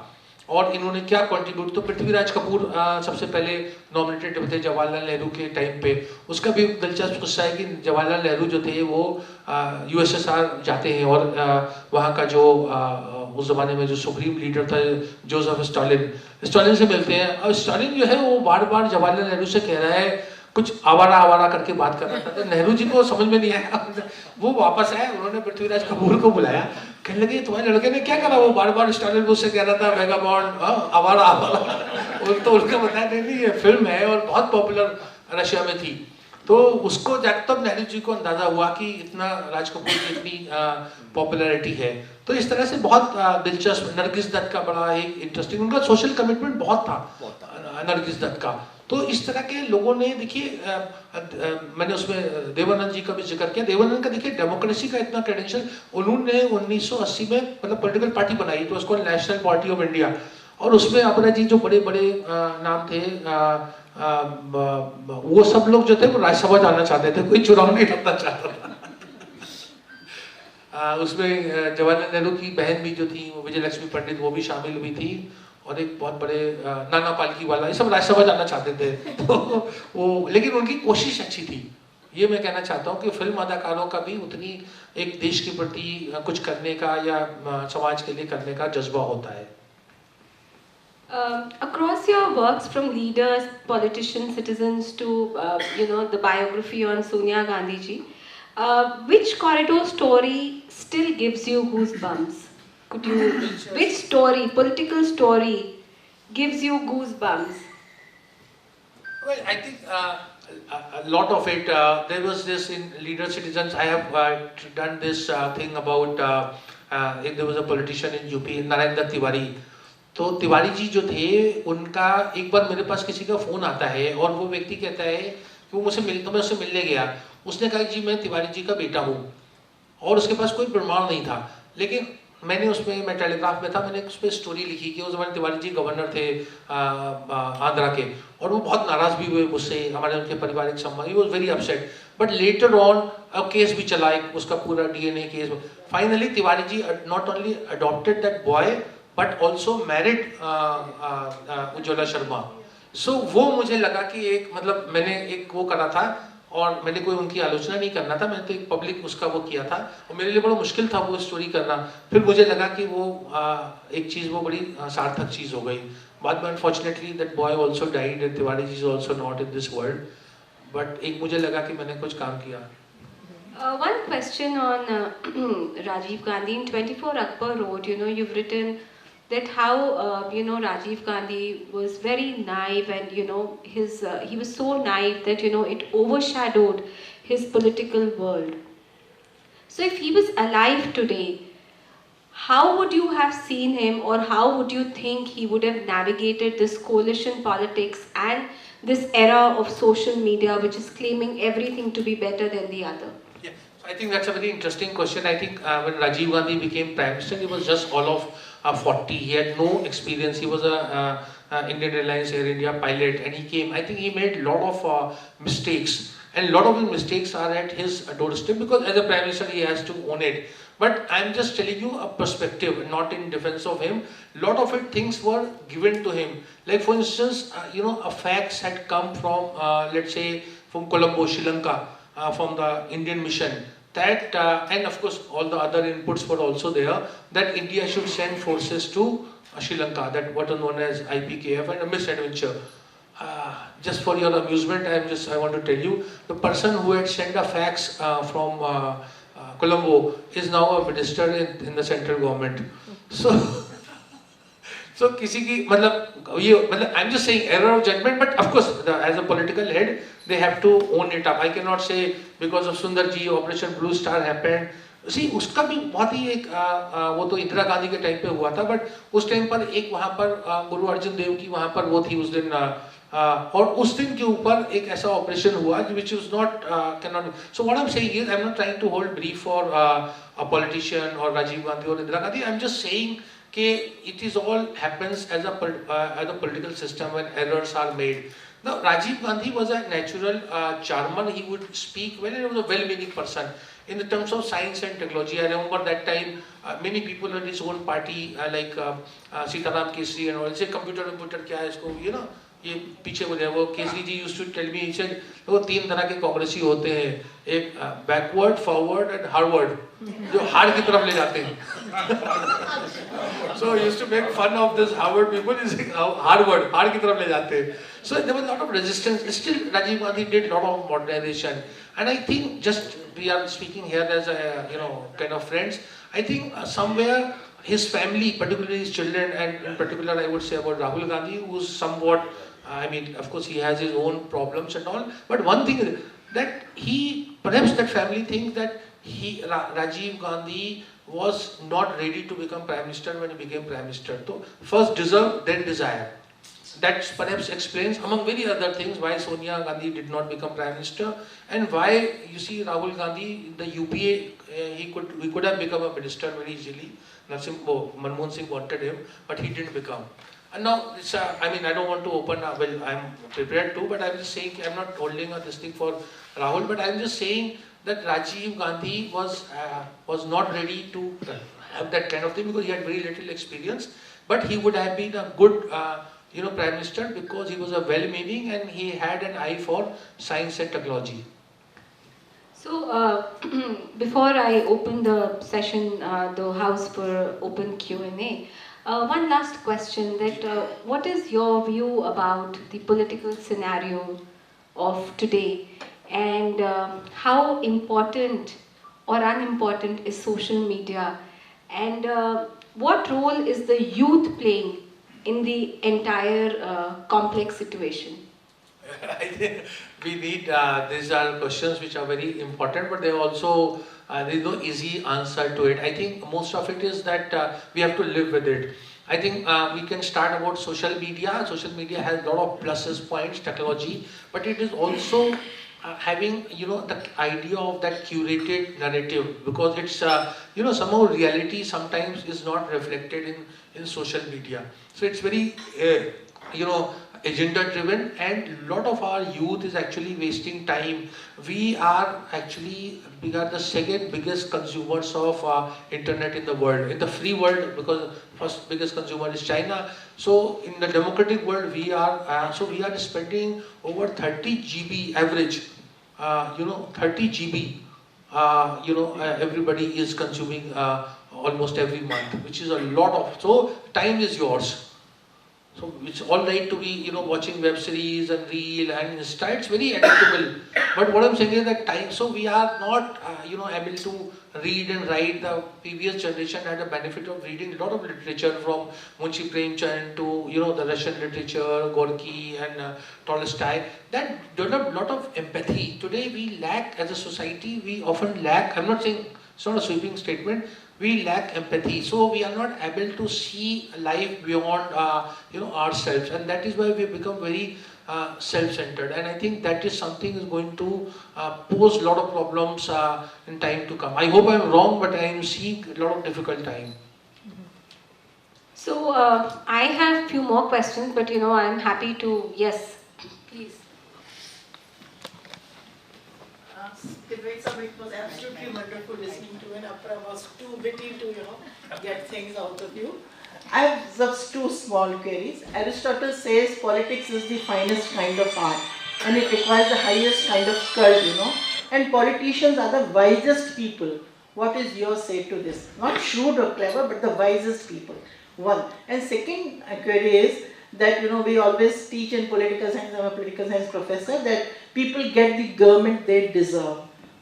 और इन्होंने क्या कंट्रीब्यूट. तो पृथ्वीराज कपूर सबसे पहले नॉमिनेटेड थे जवाहरलाल नेहरू के टाइम पे. उसका भी दिलचस्प किस्सा है कि जवाहरलाल नेहरू जो थे वो यूएसएसआर जाते हैं और वहाँ का जो उस जमाने में जो सुप्रीम लीडर था जोसेफ स्टालिन से मिलते हैं. और स्टालिन जो है वो बार बार जवाहरलाल नेहरू से कह रहा है, कुछ आवारा करके बात कर रहा था. तो नेहरू जी को समझ में नहीं आया. वो वापस आए, उन्होंने पृथ्वीराज कपूर को बुलाया, कहने लगे तुम्हारे लड़के ने क्या करा. वो बार बार स्टालिन को उससे कह रहा था मेगा बॉन्ड आवारा. तो उनको बताया नहीं ये फिल्म है और बहुत पॉपुलर रशिया में थी. तो उसको तब नेहरू जी को अंदाजा हुआ कि इतना राज कपूर की इतनी पॉपुलैरिटी है. तो इस तरह से बहुत दिलचस्प. नरगिस दत्त का बड़ा एक इंटरेस्टिंग, उनका सोशल कमिटमेंट बहुत था नरगिस दत्त का. तो इस तरह के लोगों ने देखिए मैंने उसमें देवानंद जी का भी जिक्र किया. देवानंद का देखिए डेमोक्रेसी का इतना क्रेडेंशियल, उन्होंने 1980 में मतलब पॉलिटिकल पार्टी बनाई तो उसको नेशनल पार्टी ऑफ इंडिया. और उसमें अपना जी जो बड़े बड़े नाम थे वो सब लोग जो थे वो राज्यसभा जाना चाहते थे, कोई चुनाव नहीं लड़ना चाहता था. उसमें जवाहरलाल नेहरू की बहन भी जो थी विजयलक्ष्मी पंडित वो भी शामिल हुई थी और एक बहुत बड़े नाना पालकी वाला, ये सब राज्यसभा जाना चाहते थे. तो वो लेकिन उनकी कोशिश अच्छी थी. ये मैं कहना चाहता हूँ कि फिल्म अदाकारों का भी उतनी एक देश के प्रति कुछ करने का या समाज के लिए करने का जज्बा होता है. Across your works, from leaders, politicians, citizens to the biography on Sonia Gandhi ji, which corridor story still gives you goosebumps? Could you, which story, political story, gives you goosebumps? Well, I think a lot of it. There was this in Leader Citizens. I have done this thing about there was a politician in UP, Narendra Dutt Tiwari. तो तिवारी जी जो थे उनका एक बार मेरे पास किसी का phone आता है और वो व्यक्ति कहता है कि वो मैं उससे मिलने गया. उसने कहा जी मैं तिवारी जी का बेटा हूँ और उसके पास कोई प्रमाण नहीं था. लेकिन मैं टेलीग्राफ में था, मैंने उस पर स्टोरी लिखी कि उस जमाने तिवारी जी गवर्नर थे आंध्रा के और वो बहुत नाराज़ भी हुए मुझसे, हमारे उनके पारिवारिक संबंध. He was very upset. But later on अब केस भी चला एक उसका पूरा DNA case. Finally Tiwari ji not only adopted that boy but also married Ujjwala Sharma. So वो मुझे लगा कि एक मतलब मैंने एक वो करा था और मैंने कोई उनकी आलोचना नहीं करना था, मैंने तो एक पब्लिक उसका वो किया था और मेरे लिए बड़ा मुश्किल था वो स्टोरी करना. फिर मुझे लगा कि वो एक चीज़ वो बड़ी सार्थक चीज़ हो गई. बाद में unfortunately that boy also died and Tiwari ji is also not in this world. But एक मुझे लगा कि मैंने कुछ काम किया. One question on Rajiv Gandhi. In 24 Akbar Road, you've written that how Rajiv Gandhi was very naive and he was so naive that it overshadowed his political world. So if he was alive today, how would you have seen him or how would you think he would have navigated this coalition politics and this era of social media which is claiming everything to be better than the other? Yeah. I think that's a very interesting question. I think when Rajiv Gandhi became Prime Minister, he was just all of 40. He had no experience. He was a Indian Airlines Air India pilot, and he came. I think he made a lot of mistakes, and a lot of the mistakes are at his doorstep because as a Prime Minister he has to own it. But I'm just telling you a perspective, not in defense of him. A lot of it things were given to him. Like for instance, a fax had come from, let's say, from Colombo, Sri Lanka, from the Indian mission. That and of course all the other inputs were also there. That India should send forces to Sri Lanka. That what are known as IPKF and a misadventure. Just for your amusement, I want to tell you the person who had sent a fax from Colombo is now a minister in the central government. So, so किसी की I'm just saying error of judgment, but of course as a political head they have to own it up. I cannot say because of Sundar ji Operation Blue Star happened. See उसका भी बहुत ही एक वो तो इंदिरा गांधी के time पे हुआ था, बट उस टाइम पर एक वहाँ पर गुरु अर्जुन देव की वहाँ पर वो थी उस दिन और उस दिन के ऊपर एक ऐसा ऑपरेशन हुआ which was not cannot. So what I'm saying is I'm not trying to hold brief for a politician or Rajiv Gandhi or Indira Gandhi. I'm just saying that it is all happens as a political system when errors are made. Now Rajiv Gandhi was a natural charmer. He would speak when he was a well-meaning person. In the terms of science and technology, I remember that time many people in his own party like Sitaram Kesri and all say computer क्या है इसको ये पीछे हो जाए वो Kesari ji used to tell me he said वो तीन तरह के कांग्रेसी होते हैं एक बैकवर्ड फॉरवर्ड एंड हार्वर्ड जो हार की तरफ ले जाते हैं so he used to make fun of this Harvard people is Harvard हार की तरफ ले जाते हैं. So there was a lot of resistance. Still Rajiv Gandhi did a lot of modernization, and I think just we are speaking here as a kind of friends. I think somewhere his family, particularly his children, and in particular I would say about Rahul Gandhi, who's somewhat I mean, of course, he has his own problems and all. But one thing is that perhaps that family thinks that Rajiv Gandhi was not ready to become Prime Minister when he became Prime Minister. So first deserve, then desire. That perhaps explains, among many other things, why Sonia Gandhi did not become Prime Minister and why you see Rahul Gandhi in the UPA, he could have become a minister very easily. Manmohan Singh wanted him, but he didn't become. And now, I mean, I don't want to open, well, I'm prepared to, but I'm just saying, I'm not holding this thing for Rahul, but I'm just saying that Rajiv Gandhi was not ready to have that kind of thing because he had very little experience, but he would have been a good, Prime Minister because he was a well-meaning and he had an eye for science and technology. So, before I open the session, the house for open Q&A, one last question that what is your view about the political scenario of today and how important or unimportant is social media and what role is the youth playing in the entire complex situation? I think we need, these are questions which are very important, but they also, there is no easy answer to it. I think most of it is that we have to live with it. I think we can start about social media. Social media has a lot of pluses, points, technology, but it is also having, the idea of that curated narrative because it's, somehow reality sometimes is not reflected in social media. So it's very, agenda driven and a lot of our youth is actually wasting time. We are the second biggest consumers of internet in the world, in the free world, because first biggest consumer is China. So in the democratic world we are spending over 30 GB average, 30 GB, everybody is consuming almost every month, which is a lot of, so time is yours. So it's all right to be, watching web series and reel and Insta. It's very adaptable. But what I'm saying is that time. So we are not, able to read and write. The previous generation had a benefit of reading a lot of literature from Munshi Premchand to, the Russian literature, Gorky and Tolstoy. That developed a lot of empathy. Today we lack, as a society, we often lack. I'm not saying it's not a sweeping statement. We lack empathy, so we are not able to see life beyond, ourselves, and that is why we have become very self-centered, and I think that is something is going to pose a lot of problems in time to come. I hope I am wrong, but I am seeing a lot of difficult time. So I have few more questions, but I'm happy to, yes, please. It was absolutely wonderful listening to, and Apra was too witty to, get things out of you. I have just two small queries. Aristotle says politics is the finest kind of art, and it requires the highest kind of skill, and politicians are the wisest people. What is your say to this? Not shrewd or clever, but the wisest people. One. And second query is that, we always teach in political science, I'm a political science professor, that people get the government they deserve.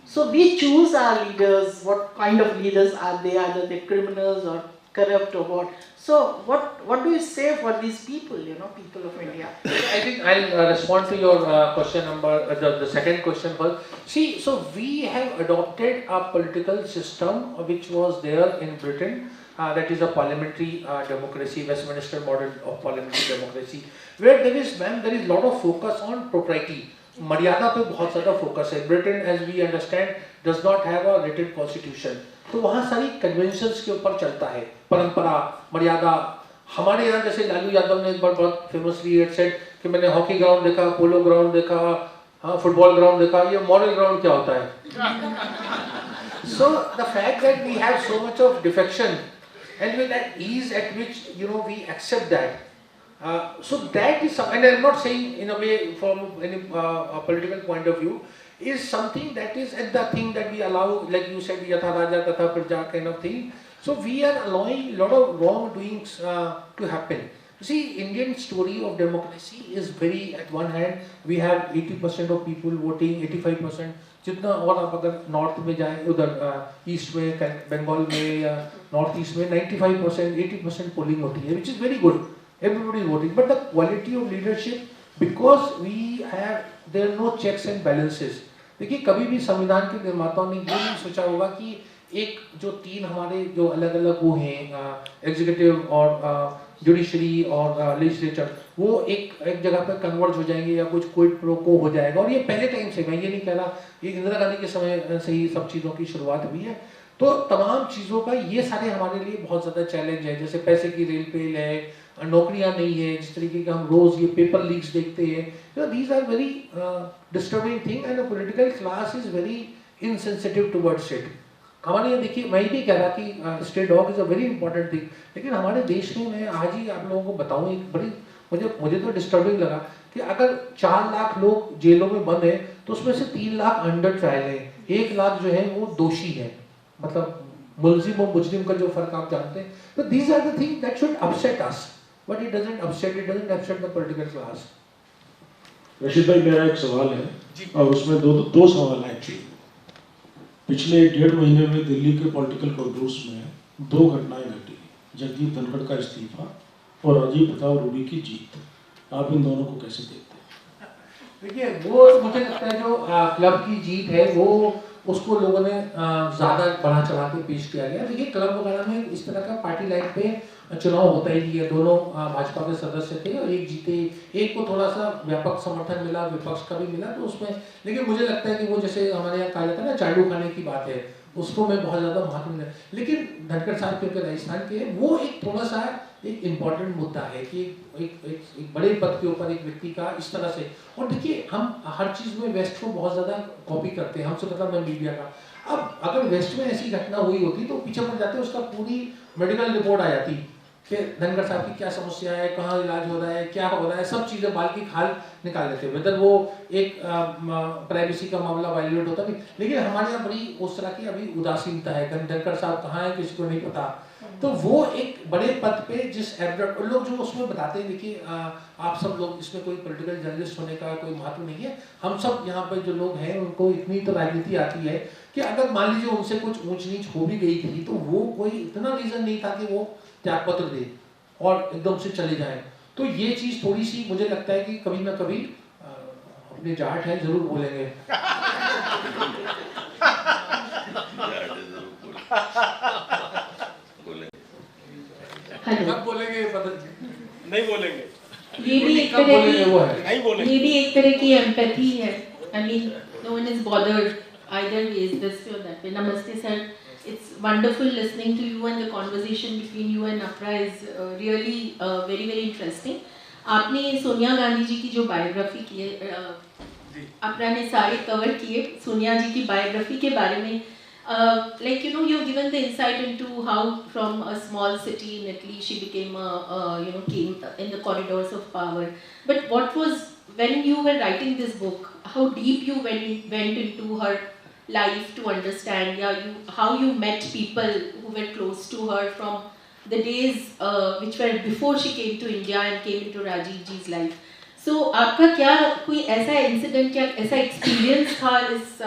So we choose our leaders, what kind of leaders are they, either they're criminals or corrupt or what. So what do you say for these people, people of India? I think I'll respond to your question number, the second question first. See, so we have adopted a political system which was there in Britain, that is a parliamentary democracy, Westminster model of parliamentary democracy, where there is a lot of focus on propriety. मर्यादा पे बहुत ज़्यादा focus है. Britain, as we understand, does not have a written constitution, तो वहाँ सारी conventions के ऊपर चलता है, परंपरा, मर्यादा. हमारे यहाँ जैसे लालू यादव ने एक बार बहुत फेमसली सेड कि मैंने हॉकी ग्राउंड देखा, पोलो ग्राउंड देखा, फुटबॉल ग्राउंड देखा, ये मॉडल ग्राउंड क्या होता है? So the fact that we have so much of defection, and with that ease at which we accept that. So that is something, and I am not saying in a way from any a political point of view, is something that is at the thing that we allow, like you said, yatha raja tatha praja kind of thing. So we are allowing a lot of wrongdoings to happen. You see, Indian story of democracy is very, at one hand, we have 80% of people voting, 85%. जितना, और आप अगर north में जाएं, उधर east में, बंगाल में या नॉर्थ ईस्ट में 95%, 80% पोलिंग होती है, which is very good. Everybody is voting, but the quality of leadership, because we have, there are no checks and balances. देखिए, कभी भी संविधान के निर्माताओं ने ये नहीं सोचा होगा कि एक जो तीन हमारे जो अलग अलग वो हैं, एग्जीक्यूटिव और जुडिशरी और लेजिस्लेचर, वो एक जगह पर कन्वर्ज हो जाएंगे या कुछ क्विड प्रो को हो जाएगा. और ये पहले टाइम से, मैं ये नहीं कह रहा, ये इंदिरा गांधी के समय से ही सब चीज़ों की शुरुआत हुई है. तो तमाम चीज़ों का ये सारे हमारे लिए बहुत ज़्यादा चैलेंज है. जैसे पैसे की रेल पेल है, नौकरियां नहीं है, जिस तरीके के हम रोज ये पेपर लीक्स देखते हैं. These are very disturbing thing, and the political class is very insensitive towards it. हमारे यहाँ देखिए, मैं ये नहीं कह रहा कि state dog is a very important thing, लेकिन हमारे देश में, मैं आज ही आप लोगों को बताऊँ, एक बड़ी मुझे तो डिस्टर्बिंग लगा कि अगर 4 लाख लोग जेलों में बंद हैं, तो उसमें से 3 लाख अंडर ट्रायल है, 1 लाख जो है वो दोषी है. मतलब मुल्जिम और मुजरिम का जो फर्क आप जानते हैं. तो these are the thing that should upset us, but it doesn't upset the political class. Rashid भाई, मेरा एक सवाल है, और उसमें दो सवाल हैं एक्चुअली. पिछले 1.5 महीने में दिल्ली के पॉलिटिकल कॉरिडोर्स में 2 घटनाएं घटी. जगदीप धनखड़ का इस्तीफा और राजीव प्रताप रूडी की जीत. आप इन दोनों को कैसे देखते हैं? देखिए, वो मुझे लगता है जो क्लब की जीत है, वो उसको लोगों ने ज़्यादा बढ़ा चढ़ा के पेश किया गया. देखिए, क्लब वगैरह में इस तरह का पार्टी लाइन पे चुनाव होता ही नहीं है. दोनों भाजपा के सदस्य थे और एक जीते, एक को थोड़ा सा व्यापक समर्थन मिला, विपक्ष का भी मिला, तो उसमें, लेकिन मुझे लगता है कि वो जैसे हमारे यहाँ कहा जाता है ना, चालू खाने की बात है, उसको मैं बहुत ज़्यादा महत्व नहीं. लेकिन धनखड़ साहब क्योंकि राजस्थान के, वो एक थोड़ा सा एक इम्पॉर्टेंट मुद्दा है कि एक बड़े पद के ऊपर एक व्यक्ति का इस तरह से. और देखिए, हम हर चीज़ में वेस्ट को बहुत ज़्यादा कॉपी करते हैं, हमसे मतलब मैं मीडिया का. अब अगर वेस्ट में ऐसी घटना हुई होती तो पीछे पड़ जाते, उसका पूरी मेडिकल रिपोर्ट आ जाती कि धनखड़ साहब की क्या समस्या है, कहाँ इलाज हो रहा है, क्या हो रहा है, सब चीज़ें बाल की खाल निकाल देते हैं. वेदर वो एक प्राइवेसी का मामला वायलेट होता नहीं. लेकिन हमारे यहाँ बड़ी उस तरह की अभी उदासीनता है. धनखड़ साहब कहाँ है, किसी को नहीं पता. तो वो एक बड़े पद पे जिस लोग जो उसमें बताते हैं, देखिए आप सब लोग, इसमें कोई पॉलिटिकल जर्नलिस्ट होने का कोई महत्व नहीं है. हम सब यहाँ पे जो लोग हैं, उनको इतनी तो राजनीति आती है कि अगर मान लीजिए उनसे कुछ ऊंच नीच हो भी गई थी, तो वो कोई इतना रीजन नहीं था कि वो त्यागपत्र दे और एकदम से चले जाएं. तो ये चीज़ थोड़ी सी मुझे लगता है कि कभी ना कभी अपने जाट हैं जरूर बोलेंगे. हेलो, कब बोलेंगे पता नहीं बोलेंगे. ये भी एक कब तरह बोलेंगे वो है। नहीं बोले की, ये भी एक तरह की एम्पैथी है. I mean, no one is bothered either ways, this way or that way. Namaste sir, it's wonderful listening to you, and the conversation between you and Apra is really very very interesting. आपने सोनिया गांधी जी की जो biography की है, अपना ने सारे cover किए सोनिया जी की बायोग्राफी के बारे में. Like you know, you've given the insight into how from a small city in Italy she became came in the corridors of power. But what was, when you were writing this book, how deep you went into her life to understand, yeah, how you met people who were close to her from the days which were before she came to India and came into Rajiv ji's life. So आपका क्या कोई ऐसा incident या ऐसा experience था इस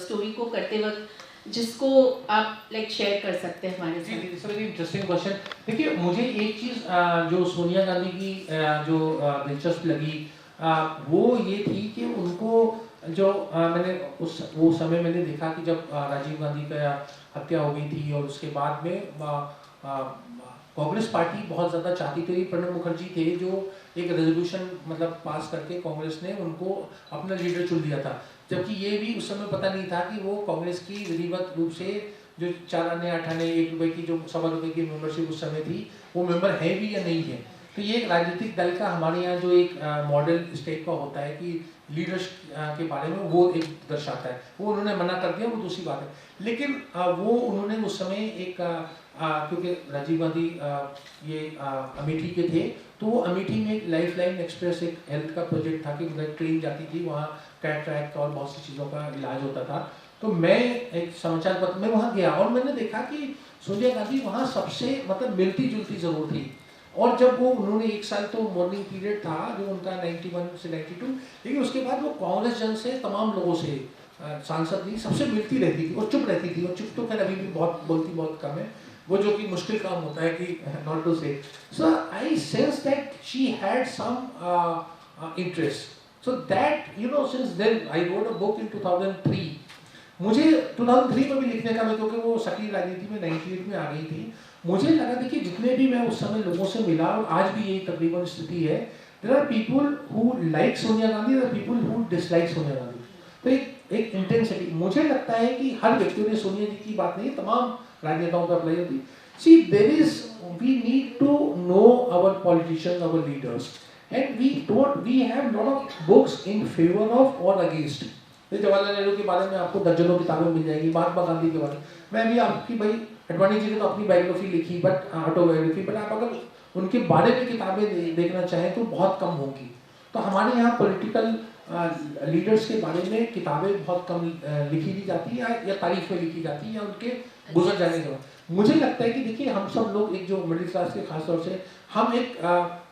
story को करते वक्त जिसको आप लाइक शेयर कर सकते हैं हमारे साथ? It's very interesting question. देखिए मुझे एक चीज़ जो सोनिया गांधी की जो दिलचस्प लगी वो ये थी कि उनको जो मैंने वो समय मैंने देखा कि जब राजीव गांधी का हत्या हो गई थी और उसके बाद में कांग्रेस पार्टी बहुत ज़्यादा चाहती थी. प्रणब मुखर्जी थे जो एक रेजोल्यूशन मतलब पास करके कांग्रेस ने उनको अपना लीडर चुन लिया था, जबकि ये भी उस समय पता नहीं था कि वो कांग्रेस की विधिवत रूप से जो 4 आने 8 आने 1 रुपये की जो ₹1.25 की मेंबरशिप उस समय थी वो मेंबर है भी या नहीं है. तो ये एक राजनीतिक दल का हमारे यहाँ जो एक मॉडल स्टेट का होता है कि लीडर्स के बारे में वो एक दर्शाता है, वो उन्होंने मना कर दिया, वो दूसरी बात है. लेकिन वो उन्होंने उस समय एक क्योंकि राजीव गांधी ये अमेठी के थे तो वो अमेठी में एक लाइफ लाइन एक्सप्रेस एक हेल्थ का प्रोजेक्ट था कि मतलब ट्रेन जाती थी वहाँ कैटरैक्ट और बहुत सी चीज़ों का इलाज होता था. तो मैं एक समाचार पत्र में वहाँ गया और मैंने देखा कि सोनिया गांधी वहाँ सबसे मतलब मिलती जुलती ज़रूर थी. और जब वो उन्होंने 1 साल तो मॉर्निंग पीरियड था जो उनका 91 से 92, लेकिन उसके बाद वो कांग्रेस जन से तमाम लोगों से सांसद थी सबसे मिलती रहती थी और चुप रहती थी. और चुप तो खैर अभी भी बहुत बोलती बहुत कम है, वो जो कि मुश्किल काम होता है कि not to say. So I sense that she had some interest. So that you know since then I wrote a book in 2003. मुझे 2003 में भी लिखने का, मैं क्योंकि वो सक्रिय राजनीति में 98 में आ गई थी, मुझे लगा देखिए जितने भी मैं उस समय लोगों से मिला और आज भी यही तकरीबन स्थिति है, there are people who like Sonia Gandhi, there are people who dislike Sonia Gandhi. तो एक इंटेंसिटी मुझे लगता है कि हर व्यक्ति ने, सोनिया जी की बात नहीं, तमाम राजनेताओं पर अप्लाई होती. See there is, we need to know our politicians, our leaders, and we have lot of books in favour of or against. Jawaharlal Nehru के बारे में आपको दर्जनों किताबें मिल जाएगी, महात्मा गांधी के बारे में. मैं भी आपकी भाई अडवाणी जी ने तो अपनी बायोग्राफी लिखी, बट ऑटोबायोग्राफी, बट आप अगर उनके बारे में किताबें देखना चाहें तो बहुत कम होंगी. तो हमारे यहाँ पॉलिटिकल लीडर्स के बारे में किताबें बहुत कम लिखी दी जाती है या तारीफ में लिखी जाती है या उनके गुजर जाने के बाद. मुझे लगता है कि देखिए हम सब लोग एक जो मिडिल क्लास के खासतौर से, हम एक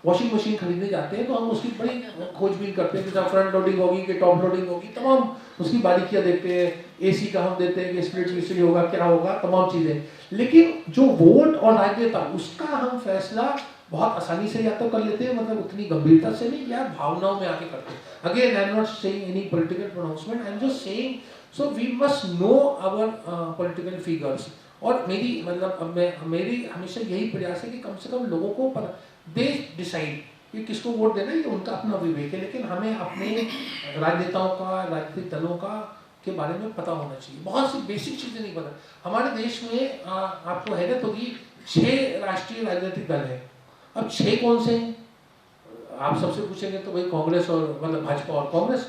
वॉशिंग मशीन खरीदने जाते हैं तो हम उसकी बड़ी खोजबीन करते हैं कि जब फ्रंट लोडिंग होगी कि टॉप लोडिंग होगी, तमाम उसकी बारीकियां देखते हैं. एसी का हम देते हैं कि स्प्लिट विस्प्लिट होगा, क्या होगा, तमाम चीज़ें. लेकिन जो वोट और राजनेता, उसका हम फैसला बहुत आसानी से या तो कर लेते हैं, मतलब उतनी गंभीरता से नहीं, या भावनाओं में आके करते हैं. Again I am not saying any political pronouncement, I am just saying so we must know our political figures. और मेरी मतलब अब मेरी हमेशा यही प्रयास है कि कम से कम लोगों को दे डिसाइड कि किसको वोट देना, ये उनका अपना विवेक है, लेकिन हमें अपने राजनेताओं का, राजनीतिक दलों का के बारे में पता होना चाहिए. बहुत सी बेसिक चीज़ें नहीं पता. हमारे देश में आपको हैरत होगी 6 राष्ट्रीय राजनीतिक दल हैं. अब 6 कौन से हैं? आप सबसे पूछेंगे तो भाई कांग्रेस और मतलब भाजपा और कांग्रेस,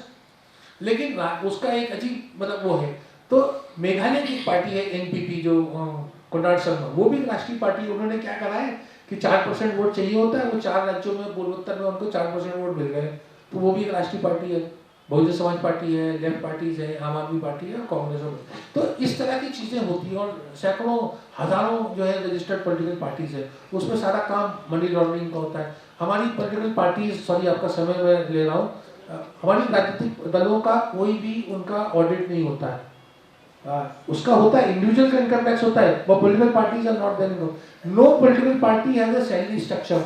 लेकिन उसका एक अजीब मतलब वो है. तो मेघालय की पार्टी है एनपीपी, जो कोनराड संगमा, वो भी राष्ट्रीय पार्टी. उन्होंने क्या करा है कि 4% वोट चाहिए होता है, वो 4 राज्यों में पूर्वोत्तर में उनको 4% वोट मिल गए, तो वो भी एक राष्ट्रीय पार्टी है. बहुजन समाज पार्टी है, लेफ्ट पार्टीज है, आम आदमी पार्टी है, कांग्रेस और. तो इस तरह की चीज़ें होती हैं और सैकड़ों हज़ारों जो है रजिस्टर्ड पॉलिटिकल पार्टीज है, उसमें सारा काम मनी लॉन्ड्रिंग का होता है. हमारी पॉलिटिकल पार्टीज, सॉरी आपका समय मैं ले रहा हूँ, हमारी राजनीतिक दलों का कोई भी उनका ऑडिट नहीं होता है. उसका होता है इंडिविजुअल का इनकम टैक्स होता है, वो political parties are not there. No political party has a salary structure.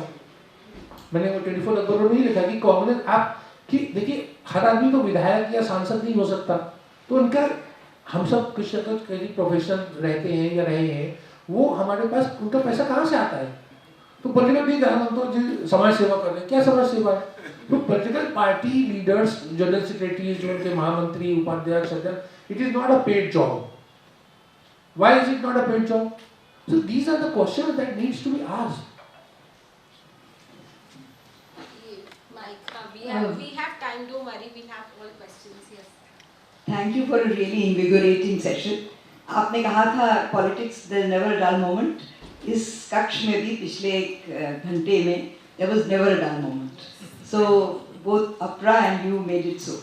मैंने वो 24 अक्टूबर में नहीं लिखा कि कांग्रेस आप कि देखिए हर आदमी तो विधायक या सांसद नहीं हो सकता, तो उनका हम सब कुछ प्रोफेशनल रहते हैं या रहे हैं, वो हमारे पास उनका पैसा कहाँ से आता है. तो पॉलिटिकल नहीं करना तो जी समाज सेवा कर रहे हैं, क्या समाज सेवा है? तो political party leaders, general secretary, जो उनके महामंत्री, उपाध्यक्ष, अध्यक्ष, it is not a paid job. Why is it not a paid job? So these are the questions that needs to be asked. Mike, we have time, don't worry, we have all questions, yes. Thank you for a really invigorating session. आपने कहा था politics there is never a dull moment. इस कक्ष में भी पिछले एक घंटे में there was never a dull moment. So both Apra and you made it so.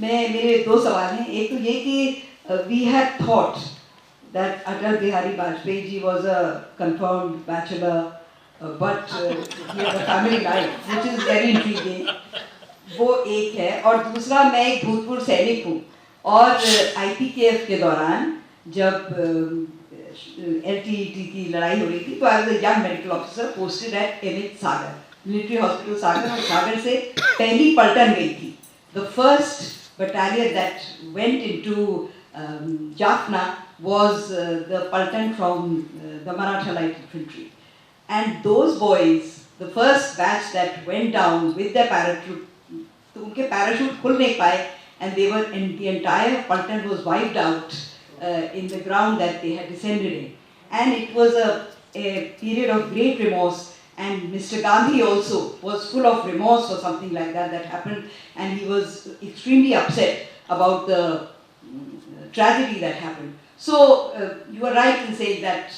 मेरे दो सवाल हैं. एक तो ये कि we had thought that Atal Bihari Vajpayee ji was a confirmed bachelor, but he had a family life, which is very intriguing. वो एक है. और दूसरा, मैं एक भूतपूर्व सैनिक हूँ और IPKF के दौरान जब LTE की लड़ाई हो रही थी तो I was a young medical officer posted at MH Sagar, military hospital Sagar, और सागर से पहली पलटन गई थी. The first battalion that went into Jaffna was the Paltan from the Maratha Light Infantry. And those boys, the first batch that went down with their parachute, तो उनके parachute खुल नहीं पाए, and they were, and the entire Paltan was wiped out in the ground that they had descended in. And it was a period of great remorse, and Mr. Gandhi also was full of remorse for something like that happened, and he was extremely upset about the tragedy that happened. So you are right in saying that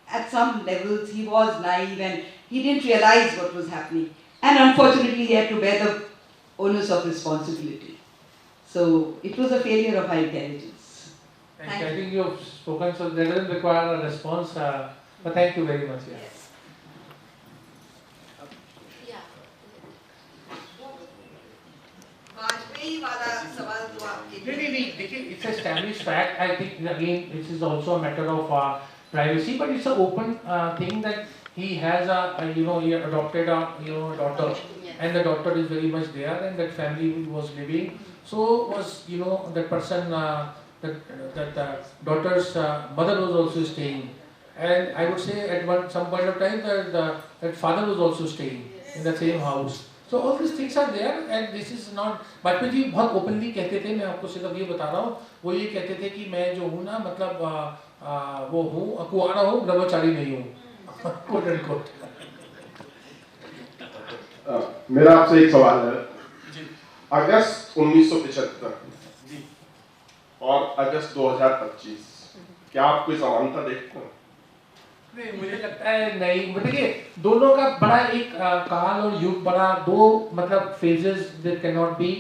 at some levels he was naive and he didn't realize what was happening, and unfortunately he had to bear the onus of responsibility. So it was a failure of high intelligence. Thank you. I think you have spoken, so that doesn't require a response, but thank you very much. Yeah. Yeah. Vajpayee वाला सवाल तो आपके नहीं, देखिए, it's an established fact. I think again, this is also a matter of privacy, but it's an open thing that he has he adopted a daughter, and the daughter is very much there, and that family was living. So was that person, that daughter's mother was also staying, and I would say at some point of time that father was also staying in the same house. So all these things are there, and this is not. Vajpayee ji बहुत openly कहते थे, मैं आपको सिर्फ ये बता रहा हूँ, वो ये कहते थे कि मैं जो हूँ ना, मतलब वो हूँ, कुआरा हूँ, ब्रह्मचारी नहीं हूँ, quote and quote. मेरा आपसे एक सवाल है. अगस्त 1975 और अगस्त 2025, क्या आप कोई समानता देखते हैं? नहीं, मुझे लगता है नहीं. देखिए, दोनों का बड़ा एक काल और युग, बड़ा दो मतलब phases that cannot be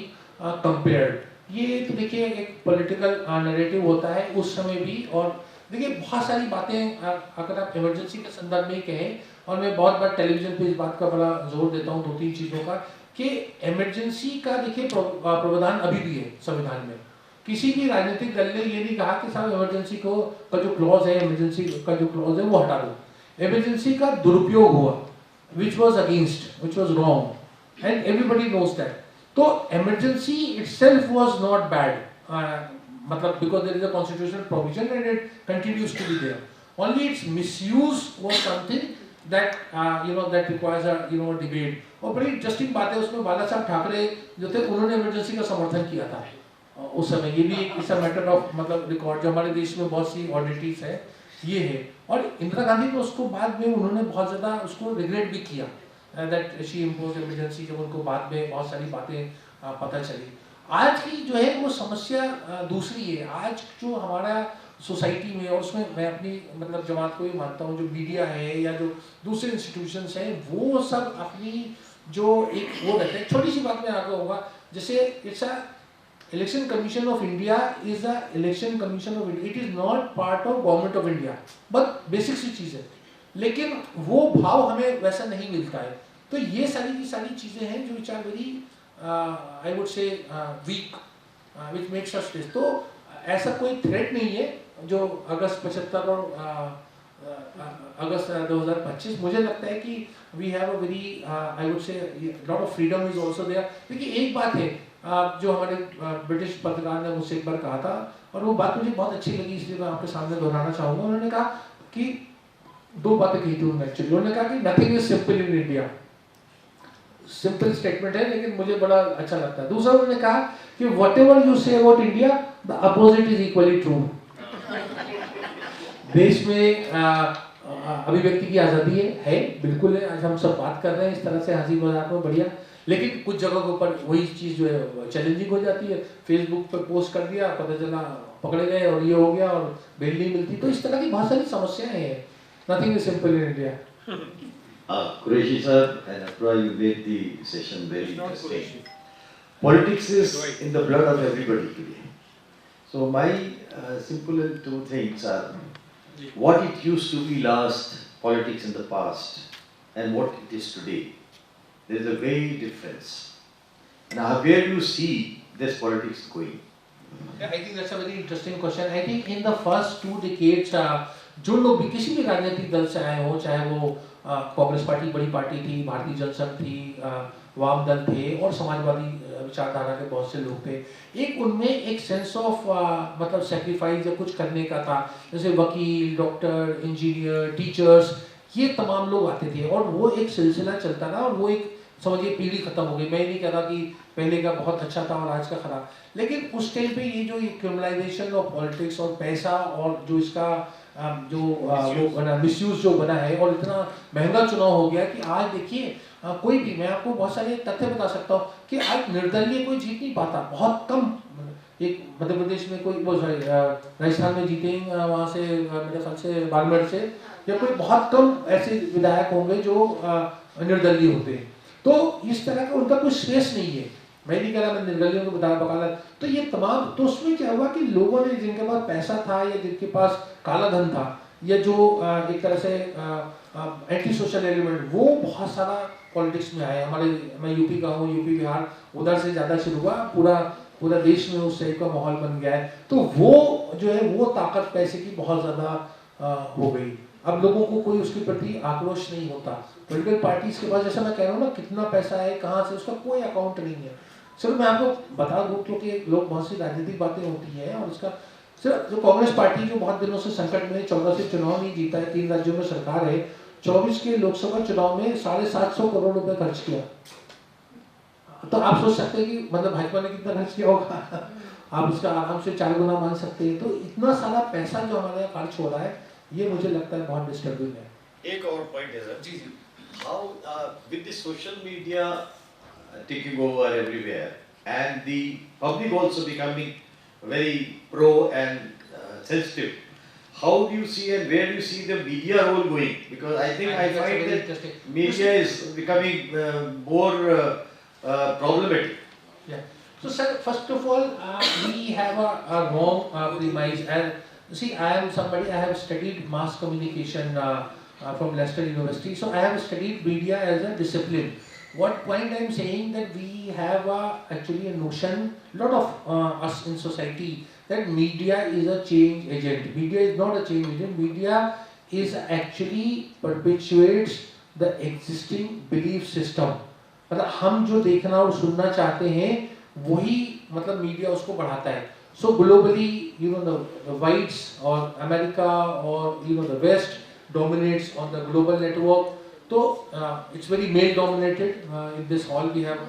compared. ये तो देखिए एक पॉलिटिकल नैरेटिव होता है उस समय भी, और देखिए बहुत सारी बातें अगर आप इमरजेंसी के संदर्भ में कहें, और मैं बहुत बार टेलीविजन पे इस बात का बड़ा जोर देता हूँ 2-3 चीज़ों का, कि इमरजेंसी का देखिए प्रावधान अभी भी है संविधान में. किसी भी राजनीतिक दल ने ये नहीं कहा कि साहब इमरजेंसी का जो क्लॉज है, इमरजेंसी का जो क्लॉज है वो हटा दो. इमरजेंसी का दुरुपयोग हुआ, which was against, which was wrong, and everybody knows that. तो emergency itself was not bad, मतलब because there is a constitutional provision and it continues to be there. Only its misuse was something that that requires a debate. और बड़ी interesting बात है उसमें, बाला साहब ठाकरे जो थे उन्होंने इमरजेंसी का समर्थन किया था उस समय. ये भी एक मैटर ऑफ मतलब रिकॉर्ड, जो हमारे देश में बहुत सी ऑडिटीज है ये है. और इंदिरा गांधी ने उसको बाद में उन्होंने बहुत ज़्यादा उसको रिग्रेट भी किया दैट शी इम्पोज इमरजेंसी, जब उनको बाद में बहुत सारी बातें पता चली. आज की जो है वो समस्या दूसरी है. आज जो हमारा सोसाइटी में, और उसमें मैं अपनी मतलब जमात को ही मानता हूँ, जो मीडिया है या जो दूसरे इंस्टीट्यूशंस हैं, वो सब अपनी जो एक वो रहते हैं. छोटी सी बात में आगे होगा, जैसे it's a Election Commission of India is a Election Commission of India. It is not part of Government of India. but basic सी चीज़ है, लेकिन वो भाव हमें वैसा नहीं मिलता है. तो ये सारी की सारी चीज़ें हैं जो which are very I would say weak, which makes us stress. तो ऐसा कोई थ्रेट नहीं है जो अगस्त 75 और अगस्त 2025. मुझे लगता है कि we have a very I would say lot of freedom is also there. देखिए एक बात है जो हमारे ब्रिटिश पत्रकार ने मुझसे एक बार कहा था, और वो बात मुझे बहुत अच्छी लगी, इसलिए मैं आपके सामने दोहराना चाहूँगा. उन्होंने कहा कि दो बातें कही थी उन्होंने एक्चुअली। उन्होंने कहा कि nothing is simple in India, simple statement है लेकिन मुझे बड़ा अच्छा लगता है। दूसरा उन्होंने कहा कि what ever you say about India the opposite is equally true. देश में अभिव्यक्ति की आज़ादी है बिल्कुल है, आज हम सब बात कर रहे हैं इस तरह से हंसी मजाक में बढ़िया, लेकिन कुछ जगहों के ऊपर वही चीज़ जो है चैलेंजिंग हो जाती है। फेसबुक पर पोस्ट कर दिया, पता चला पकड़े गए और ये हो गया और बेल नहीं मिलती, तो इस तरह की बहुत सारी समस्याएं हैं। Nothing is simple in India. Qureshi sir and Apra, you made the session very interesting. Politics is in the blood of everybody today. So my simple two things are, what it used to be last, politics in the past, and what it is today. There is a very difference. Now where do you see this politics going? Yeah, I think that's a very interesting question. I think in the first 2 decades, जो लोग भी किसी भी राजनीतिक दल से आए हो, चाहे वो कांग्रेस पार्टी बड़ी पार्टी थी, भारतीय जनसंघ थी, वाम दल थे और समाजवादी विचारधारा के बहुत से लोग थे, एक उनमें एक सेंस ऑफ मतलब सेक्रीफाइस या कुछ करने का था। जैसे वकील, डॉक्टर, इंजीनियर, टीचर्स, ये तमाम लोग आते थे और वो एक सिलसिला चलता रहा और वो एक समझिए पीढ़ी खत्म हो गई। मैं नहीं कह रहा कि पहले का बहुत अच्छा था और आज का खराब, लेकिन उस टाइम पे ये जो क्रिमिनलाइजेशन ऑफ पॉलिटिक्स और पैसा और जो इसका जो वो बना मिसयूज जो बना है और इतना महंगा चुनाव हो गया कि आज देखिए कोई भी, मैं आपको बहुत सारे तथ्य बता सकता हूँ कि आज निर्दलीय कोई जीत नहीं पाता, बहुत कम। एक मध्य प्रदेश में कोई वो राजस्थान में जीतेंगे वहाँ से मेरे ख्याल से बाड़मेर से, या कोई बहुत कम ऐसे विधायक होंगे जो निर्दलीय होते हैं। तो इस तरह का उनका कोई स्पेस नहीं है। मैं नहीं कह रहा मैं निर्दलियों को बताया बकाला, तो ये तमाम, तो उसमें क्या हुआ कि लोगों ने जिनके पास पैसा था या जिनके पास काला धन था या जो एक तरह से एंटी सोशल एलिमेंट, वो बहुत सारा पॉलिटिक्स में आए। हमारे, मैं यूपी का हूँ, यूपी बिहार उधर से ज़्यादा शुरू हुआ, पूरा देश में उस टाइप का माहौल बन गया है। तो वो जो है वो ताकत पैसे की बहुत ज़्यादा हो गई। अब लोगों को कोई उसके प्रति आक्रोश नहीं होता। पॉलिटिकल पार्टीज के पास, जैसा मैं कह रहा हूँ ना, कितना पैसा है, कहाँ से, उसका कोई अकाउंट नहीं है। सिर्फ मैं आपको बता दूँ क्योंकि लोग बहुत सी राजनीतिक बातें होती हैं और उसका सिर्फ जो कांग्रेस पार्टी जो बहुत दिनों से संकट में 14 से चुनाव नहीं जीता है, 3 राज्यों में सरकार है, 24 के लोकसभा चुनाव में 750 करोड़ रुपए खर्च किया। तो आप सोच सकते हैं कि मतलब भाजपा ने कितना खर्च किया होगा, आप उसका आराम से 4 गुना मान सकते हैं। तो इतना सारा पैसा जो हमारे यहाँ खर्च हो रहा है, ये मुझे लगता है बहुत डिस्टर्बिंग है। एक और पॉइंट है सर, जी, how with the social media taking over everywhere and the public also becoming very pro and sensitive, how do you see and where do you see the media role going? Because I think I find that media is becoming more problematic. Yeah. So sir, first of all, we have a wrong premise. And see, I am somebody, I have studied mass communication from Leicester University. So I have studied media as a discipline. What point I am saying that we have actually a notion, lot of us in society, that media is a change agent. Media is not a change agent. Media is actually perpetuates the existing belief system. मतलब हम जो देखना और सुनना चाहते हैं वही मतलब मीडिया उसको बढ़ाता है. So globally, you know, the whites or America or you know the West dominates on the global network. So it's very male dominated. In this hall we have,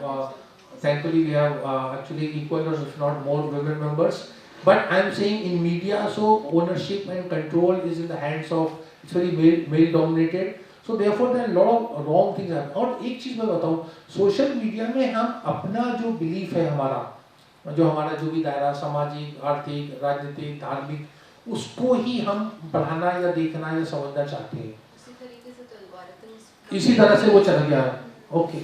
thankfully we have actually equal or if not more women members. But I am saying in media, so ownership and control is in the hands of, it's very male dominated. So therefore there are a lot of wrong things happen. और एक चीज मैं बताऊँ, social media में हम अपना जो belief है हमारा जो भी दायरा सामाजिक, आर्थिक, राजनीतिक, धार्मिक, उसको ही हम बढ़ाना या देखना या समझना चाहते हैं. इसी तरह से वो चल गया है. ओके,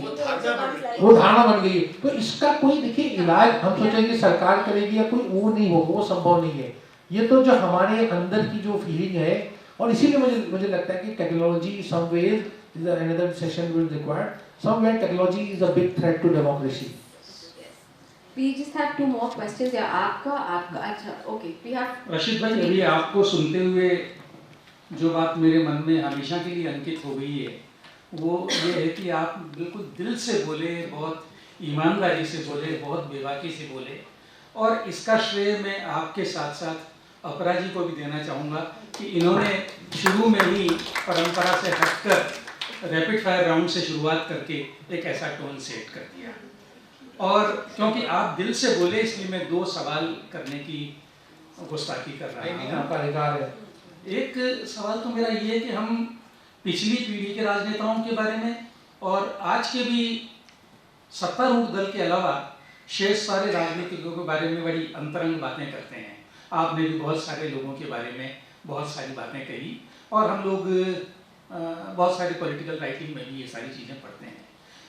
वो धारणा बन गई है. तो इसका कोई देखिए इलाज हम सोचेंगे सरकार करेगी या कोई, वो नहीं होगा, वो संभव नहीं है. ये तो जो हमारे अंदर की जो फीलिंग है, और इसीलिए मुझे लगता है कि technology some ways is another session will require. Somewhere technology is a big threat to democracy. We just have 2 more questions. या आपका अच्छा, okay. We have रशीद भाई, अभी आपको सुनते हुए जो बात मेरे मन में हमेशा के लिए अंकित हो गई है, वो ये है कि आप बिल्कुल दिल से बोले, बहुत ईमानदारी से बोले, बहुत बेबाकी से बोले, और इसका श्रेय मैं आपके साथ साथ अपरा जी को भी देना चाहूँगा कि इन्होंने शुरू में ही परंपरा से हटकर रैपिड फायर राउंड से शुरुआत करके एक ऐसा टोन सेट कर दिया। और क्योंकि आप दिल से बोले इसलिए मैं 2 सवाल करने की गुस्ताखी कर रहा हूँ। आपका अधिकार है। एक सवाल तो मेरा ये है कि हम पिछली पीढ़ी के राजनेताओं के बारे में और आज के भी सत्तारूढ़ दल के अलावा शेष सारे राजनीतिकों के बारे में बड़ी अंतरंग बातें करते हैं। आपने भी बहुत सारे लोगों के बारे में बहुत सारी बातें कही और हम लोग बहुत सारी पॉलिटिकल राइटिंग में भी ये सारी चीज़ें पढ़ते हैं।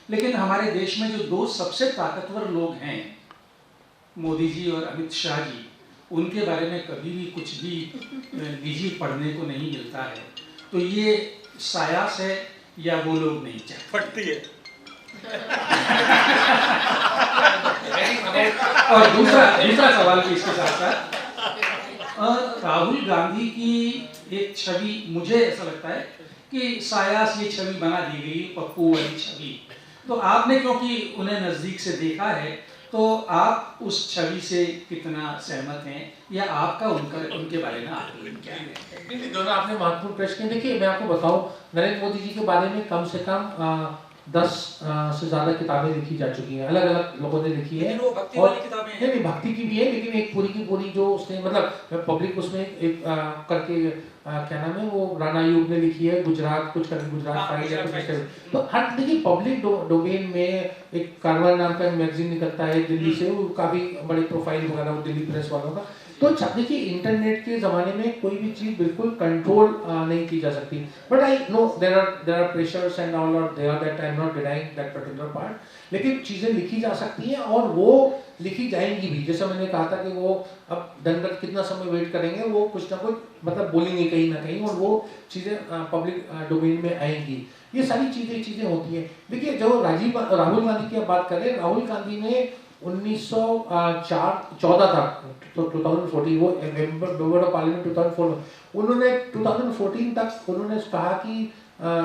लेकिन हमारे देश में जो 2 सबसे ताकतवर लोग हैं, मोदी जी और अमित शाह जी, उनके बारे में कभी भी कुछ भी निजी पढ़ने को नहीं मिलता है। तो ये सायास है या वो लोग नहीं चाहते? फटती है। और दूसरा सवाल भी इसके साथ साथ, राहुल गांधी की एक छवि, मुझे ऐसा लगता है कि सायास ये छवि बना दी गई, पप्पू वाली छवि। तो आपने क्योंकि उन्हें नज़दीक से देखा है, तो आप उस छवि से कितना सहमत हैं या आपका उनके बारे में आकलन क्या है? दोनों आपने महत्वपूर्ण प्रश्न। देखिए, मैं आपको बताऊं, नरेंद्र मोदी जी के बारे में कम से कम 10 से ज़्यादा किताबें लिखी जा चुकी हैं, अलग अलग लोगों ने लिखी है। वो भक्ति और वाली किताबें हैं। नहीं, भक्ति की भी है, लेकिन एक पूरी की पूरी जो उसने मतलब पब्लिक उसमें एक करके क्या नाम है वो राणा यूब ने लिखी है, गुजरात कुछ करके गुजरात फाइल या कुछ। तो हर देखिए पब्लिक डोमेन में एक कारवां नाम का मैगजीन निकलता है दिल्ली से, वो काफ़ी बड़े प्रोफाइल वगैरह वो दिल्ली प्रेस वालों का। तो देखिए इंटरनेट के ज़माने में कोई भी चीज़ बिल्कुल कंट्रोल नहीं की जा सकती, but I know there are pressures and all और there that I am not denying that particular part. लेकिन चीज़ें लिखी जा सकती हैं और वो लिखी जाएंगी भी। जैसे मैंने कहा था कि वो अब दंडक कितना समय वेट करेंगे, वो कुछ ना कुछ मतलब बोलेंगे कहीं ना कहीं और वो चीज़ें पब्लिक डोमेन में आएंगी। ये सारी चीज़ें होती हैं। देखिए जो राहुल गांधी की आप बात करें, राहुल गांधी ने 1914 तक तो 2014 वो मेंबर ऑफ पार्लियामेंट 2004 उन्होंने 2014 तक उन्होंने कहा कि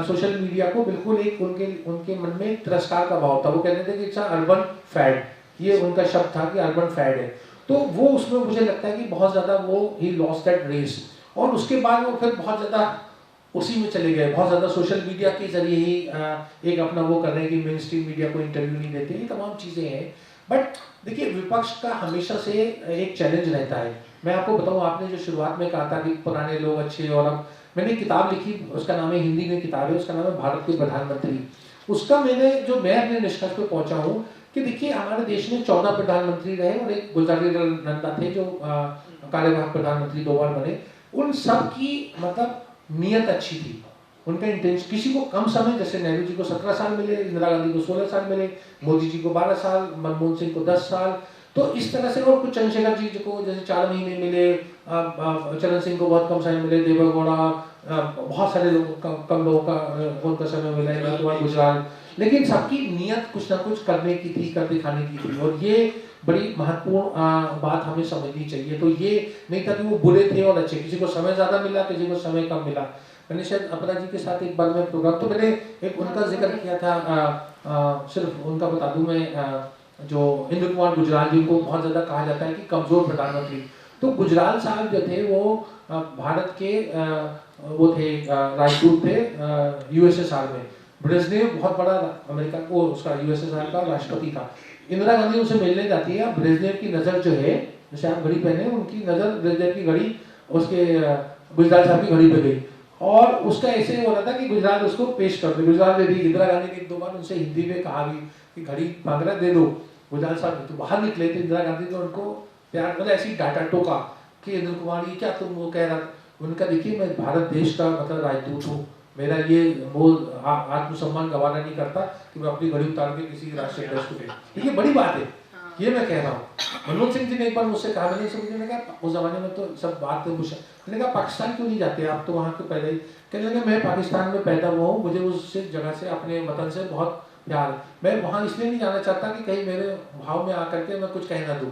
सोशल मीडिया को बिल्कुल एक उनके मन में तिरस्कार का भाव था। वो कहते थे कि इट्स अर्बन फैड, ये उनका शब्द था कि अर्बन फैड है। तो वो उसमें मुझे लगता है कि बहुत ज़्यादा वो ही लॉस्ट दैट रेस और उसके बाद वो फिर बहुत ज़्यादा उसी में चले गए, बहुत ज़्यादा सोशल मीडिया के जरिए ही एक अपना वो कर रहे हैं कि मेन स्ट्रीम मीडिया को इंटरव्यू नहीं देते, ये तमाम चीज़ें हैं। बट देखिए विपक्ष का हमेशा से एक चैलेंज रहता है। मैं आपको बताऊं, आपने जो शुरुआत में कहा था कि पुराने लोग अच्छे, और अब मैंने किताब लिखी, उसका नाम है, हिंदी में किताब है, उसका नाम है भारत के प्रधानमंत्री। उसका मैं अपने निष्कर्ष पे पहुंचा हूँ कि देखिए हमारे देश में 14 प्रधानमंत्री रहे और एक गुलजारीलाल नंदा थे जो कार्यवाहक प्रधानमंत्री 2 बार बने। उन सब की मतलब नीयत अच्छी थी, उनका इंटेंशन, किसी को कम समय, जैसे नेहरू जी को 17 साल मिले, इंदिरा गांधी को 16 साल मिले, मोदी जी को 12 साल, मनमोहन सिंह को 10 साल, तो इस तरह से। और कुछ चंद्रशेखर जी को जैसे 4 महीने मिले, चरण सिंह को बहुत कम समय मिले, देवेगौड़ा, बहुत सारे लोगों कम लोगों का उनका समय मिला, गुजरात, लेकिन सबकी नीयत कुछ ना कुछ करने की थी, कर दिखाने की थी। और ये बड़ी महत्वपूर्ण बात हमें समझनी चाहिए। तो ये नहीं था कि वो बुरे थे और अच्छे, किसी को समय ज़्यादा मिला, किसी को समय कम मिला। मैंने शायद अपना जी के साथ एक बार में प्रोग्राम, तो मैंने एक उनका जिक्र किया था, सिर्फ उनका बता दूं मैं, जो इंद्र कुमार गुजराल जी को बहुत ज़्यादा कहा जाता है कि कमज़ोर प्रधानमंत्री। तो गुजराल साहब जो थे वो भारत के वो थे, राजदूत थे यूएसएसआर में। ब्रेजनेव बहुत बड़ा अमेरिका को उसका यूएसएसआर का राष्ट्रपति था। इंदिरा गांधी उनसे मिलने जाती है, ब्रेजनेव की नज़र जो है, जैसे आप घड़ी पहने, उनकी नज़र ब्रेजनेव की घड़ी उसके गुजराल साहब की घड़ी पे गई और उसका ऐसे हो रहा था कि गुजराल उसको पेश कर दे। गुजराल ने भी, इंदिरा गांधी ने 1-2 बार उनसे हिंदी में कहा भी कि घड़ी मांग रहा दे दो। गुजराल साहब तो बाहर निकले थे, इंदिरा गांधी ने उनको प्यार मतलब ऐसी डांटा टोका कि इंद्र कुमार ये क्या तुम वो कह रहा। उनका देखिए मैं भारत देश का मतलब राजदूत हूँ, मेरा ये वो आत्मसम्मान गवाना नहीं करता कि मैं अपनी घड़ी उतार के किसी राष्ट्रीय अध्यक्ष को दे। ये बड़ी बात है, ये मैं कह रहा हूँ। मनमोहन सिंह जी ने एक बार मुझसे कहा, मैंने कहा उस जमाने में तो सब बात तो मुझे, मैंने कहा पाकिस्तान क्यों नहीं जाते आप, तो वहाँ के पहले ही कहने लगे मैं पाकिस्तान में पैदा हुआ हूँ, मुझे उस जगह से अपने वतन से बहुत प्यार, मैं वहाँ इसलिए नहीं जाना चाहता कि कहीं मेरे भाव में आकर के मैं कुछ कह ना दूँ।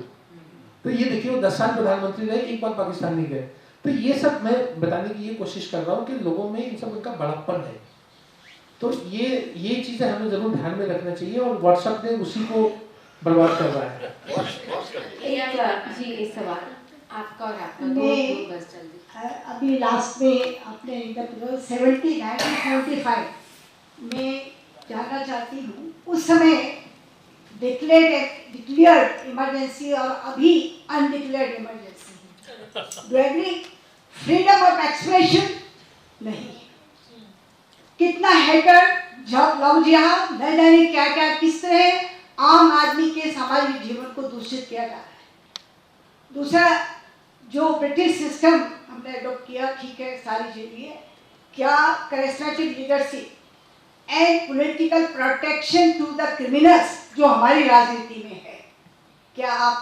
तो ये देखिए वो 10 साल प्रधानमंत्री रहे, एक बार पाकिस्तान नहीं गए। तो ये सब मैं बताने की ये कोशिश कर रहा हूँ कि लोगों में इन सब उनका बड़प्पन है। तो ये चीज़ें हमें जरूर ध्यान में रखना चाहिए और व्हाट्सएप ने उसी को बर्बाद कर रहा है। जी एक सवाल, आपका और आपका मैं- दो बस जल्दी। अभी लास्ट में आपने 1975 में जानना चाहती हूँ, उस समय डिक्लेयर्ड इमरजेंसी और अभी undeclared emergency, do agree? Freedom of expression नहीं, कितना हैकर जब लव जिहाद न जाने क्या क्या किस तरह आम आदमी के सामाजिक जीवन को दूषित किया जा रहा है। दूसरा, जो ब्रिटिश सिस्टम हमने अडॉप्ट किया, ठीक है, सारी चीजें, क्या charismatic leadership and political protection to the criminals जो हमारी राजनीति में है, क्या आप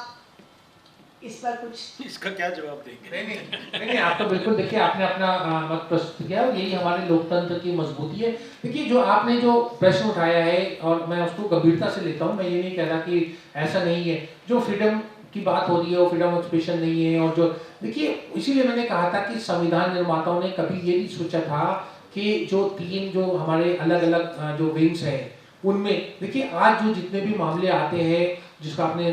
इस पर कुछ? इसका क्या जवाब देंगे? नहीं, आप तो बिल्कुल, देखिए आपने अपना मत प्रस्तुत किया और यही हमारे लोकतंत्र की मजबूती है। देखिए जो आपने जो प्रश्न उठाया है और मैं उसको गंभीरता से लेता हूँ, मैं ये नहीं कह रहा कि ऐसा नहीं है, जो फ्रीडम की बात हो रही है वो फ्रीडम ऑफ एक्सप्रेशन नहीं है। और जो देखिए इसीलिए मैंने कहा था कि संविधान निर्माताओं ने कभी ये नहीं सोचा था कि जो तीन जो हमारे अलग अलग जो विंग्स हैं उनमें, देखिए आज जो जितने भी मामले आते हैं जिसका आपने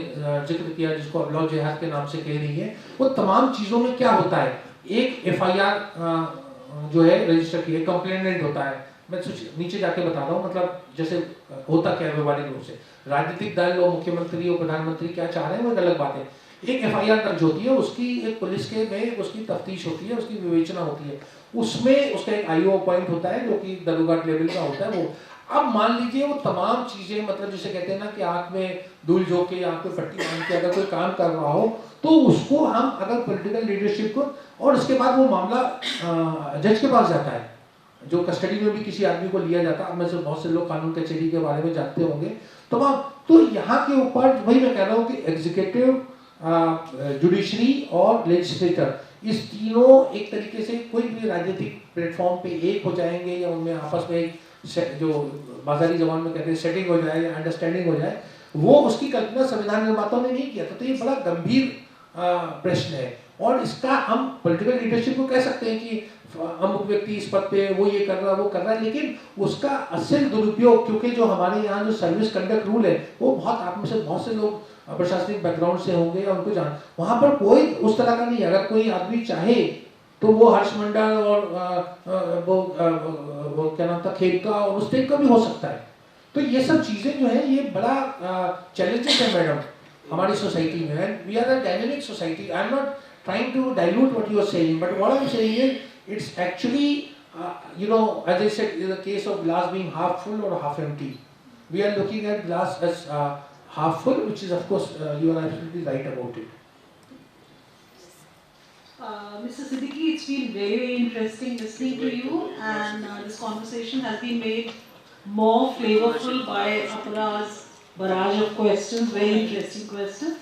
जिक्र किया, जिसको अब लव जिहाद के नाम से कह रही है, वो तमाम चीज़ों में क्या होता है, एक FIR जो है रजिस्टर की है, कंप्लेनेंट होता है, मैं नीचे जाके बता रहा हूँ, मतलब जैसे होता क्या है व्यवहारिक रूप से, राजनीतिक दल और मुख्यमंत्री और प्रधानमंत्री क्या चाह रहे हैं वो एक अलग बात है। एक FIR दर्ज होती है, उसकी एक पुलिस के में उसकी तफ्तीश होती है, उसकी विवेचना होती है, उसमें उसका एक IO पॉइंट होता है जो कि दरोगा लेवल का होता है वो। अब मान लीजिए वो तमाम चीजें, मतलब जिसे कहते हैं ना कि आंख में धूल झोंक के, आंख में पट्टी बांध के अगर कोई काम कर रहा हो तो उसको हम अगर पॉलिटिकल लीडरशिप को, और उसके बाद वो मामला जज के पास जाता है, जो कस्टडी में भी किसी आदमी को लिया जाता है। अब में से बहुत से लोग कानून कचहरी के बारे में जानते होंगे तमाम, तो यहाँ के ऊपर वही मैं कह रहा हूँ कि एग्जीक्यूटिव, जुडिशरी और लेजिस्लेटर, इस तीनों एक तरीके से कोई भी राजनीतिक प्लेटफॉर्म पे एक हो जाएंगे या उनमें आपस में एक जो बाजारी जबान में कहते हैं सेटिंग हो जाए या अंडरस्टैंडिंग हो जाए, वो उसकी कल्पना संविधान निर्माताओं ने नहीं किया था। तो ये बड़ा गंभीर प्रश्न है और इसका हम पॉलिटिकल लीडरशिप को कह सकते हैं कि अमुक व्यक्ति इस पद पे वो ये कर रहा है वो कर रहा है, लेकिन उसका असल दुरुपयोग, क्योंकि जो हमारे यहाँ जो सर्विस कंडक्ट रूल है वो बहुत, आप में से बहुत से लोग प्रशासनिक बैकग्राउंड से होंगे या उनको जान, वहाँ पर कोई उस तरह का नहीं है। अगर कोई आदमी चाहे तो वो हर्ष मंडल और वो क्या नाम था, खेत का और उस टाइप का भी हो सकता है। तो ये सब चीजें जो है ये बड़ा चैलेंजेस है मैडम हमारी सोसाइटी में। We are a dynamic society. I am not trying to dilute what you are saying, but what I'm saying is it's actually you know, as I said, in the case of glass being half full or half empty, we are looking at glass as half full, which is of course you are absolutely right about it. Mr. Siddiqui, it's been very, very interesting listening to you, and this conversation has been made more flavorful by Apara's barrage of questions, very interesting questions.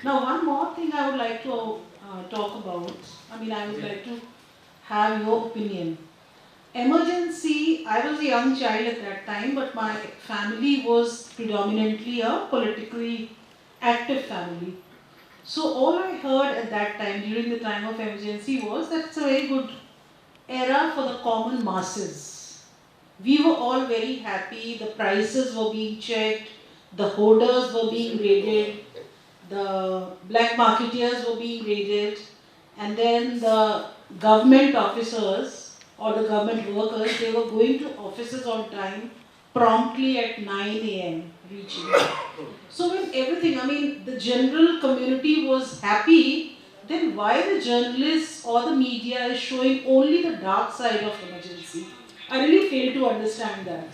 Now, one more thing I would like to talk about. I mean, I would like to have your opinion. Emergency, I was a young child at that time, but my family was predominantly a politically active family. So all I heard at that time, during the time of emergency, was that it's a very good era for the common masses. We were all very happy, the prices were being checked, the hoarders were being raided, the black marketeers were being raided, and then the government officers or the government workers, they were going to offices on time, promptly at 9 AM reaching. So when everything, I mean, the general community was happy, then why the journalists or the media is showing only the dark side of emergency? I really fail to understand that.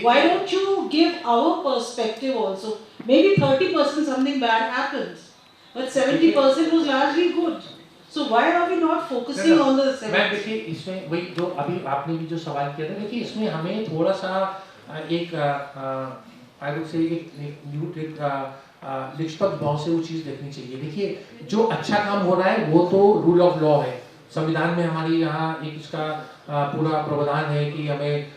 Why don't you give our perspective also? Maybe 30% something bad happens, but 70% was largely good. So why are we not focusing on the 70%? मैं देखिए इसमें वही जो अभी आपने भी जो सवाल किया था, देखिए इसमें हमें थोड़ा सा एक आई वुड से एक निष्पक्ष भाव से वो चीज़ देखनी चाहिए। देखिए जो अच्छा काम हो रहा है वो तो रूल ऑफ लॉ है, संविधान में हमारी यहाँ एक इसका पूरा प्रावधान है कि हमें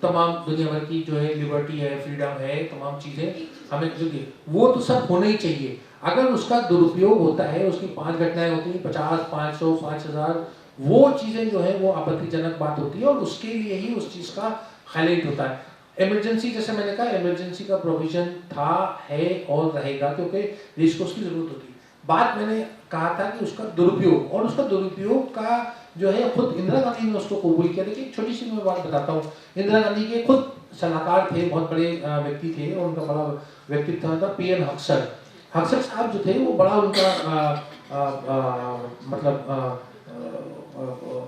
तमाम दुनिया भर की जो है लिबर्टी है, फ्रीडम है, तमाम चीज़ें हमें जो वो तो सब होना ही चाहिए। अगर उसका दुरुपयोग होता है, उसकी 5 घटनाएं होती हैं, 50, 500, 5000, वो चीज़ें जो है वो आपत्तिजनक बात होती है और उसके लिए ही उस चीज़ का हाईलाइट होता है। इमरजेंसी, जैसे मैंने कहा, इमरजेंसी का प्रोविजन था, है और रहेगा, क्योंकि देश को उसकी ज़रूरत होती है। बात मैंने कहा था कि उसका दुरुपयोग, और उसका दुरुपयोग का जो है खुद इंदिरा गांधी ने उसको कबूल किया। देखिए छोटी सी मैं बात बताता हूँ, इंदिरा गांधी के खुद सलाहकार थे, बहुत बड़े व्यक्ति थे, और उनका बड़ा व्यक्तित्व था पीएन हक्सर। हक्सर साहब जो थे वो बड़ा उनका मतलब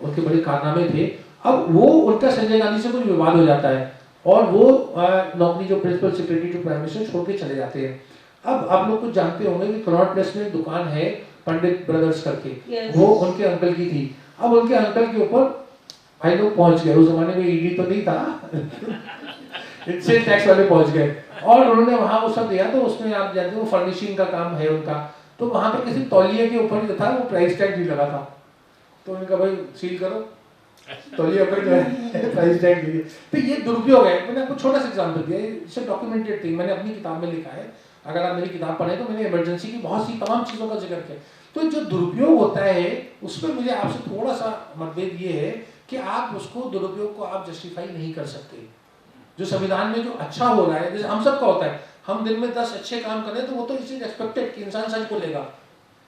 उनके बड़े कारनामे थे। अब वो उनका संजय गांधी से कुछ विवाद हो जाता है और वो नौकरी जो principal secretary to prime minister छोड़ के चले जाते हैं। अब आप लोग कुछ जानते होंगे कि कनॉट प्लेस में एक दुकान है पंडित ब्रदर्स करके, वो उनके अंकल की थी। अब उनके अंकल के ऊपर भाई लोग पहुंच गए, उस जमाने में ईडी तो नहीं था इनसे टैक्स वाले पहुंच गए, और उन्होंने वहां वो सब दिया। तो उसमें आप जानते हो फर्निशिंग का काम है उनका, तो वहां पे किसी तौलिए के ऊपर जो था वो प्राइस टैग भी लगा था। तो उन्होंने कहा भाई सील करो, तौलिए पर जो है प्राइस टैग दिए। तो ये दुरुपयोग है। मैंने आपको छोटा सा एग्जाम्पल दिया, इससे डॉक्यूमेंटेड थिंग मैंने अपनी किताब में लिखा है। अगर आप मेरी किताब पढ़ें तो मैंने इमरजेंसी की बहुत सी तमाम चीज़ों का जिक्र किया। तो जो दुरुपयोग होता है उस पर मुझे आपसे थोड़ा सा मतभेद ये है कि आप उसको दुरुपयोग को आप जस्टिफाई नहीं कर सकते। जो संविधान में जो अच्छा हो रहा है, जैसे हम सबका होता है, हम दिन में 10 अच्छे काम करें तो वो तो इज एक्सपेक्टेड कि इंसान सच बोलेगा,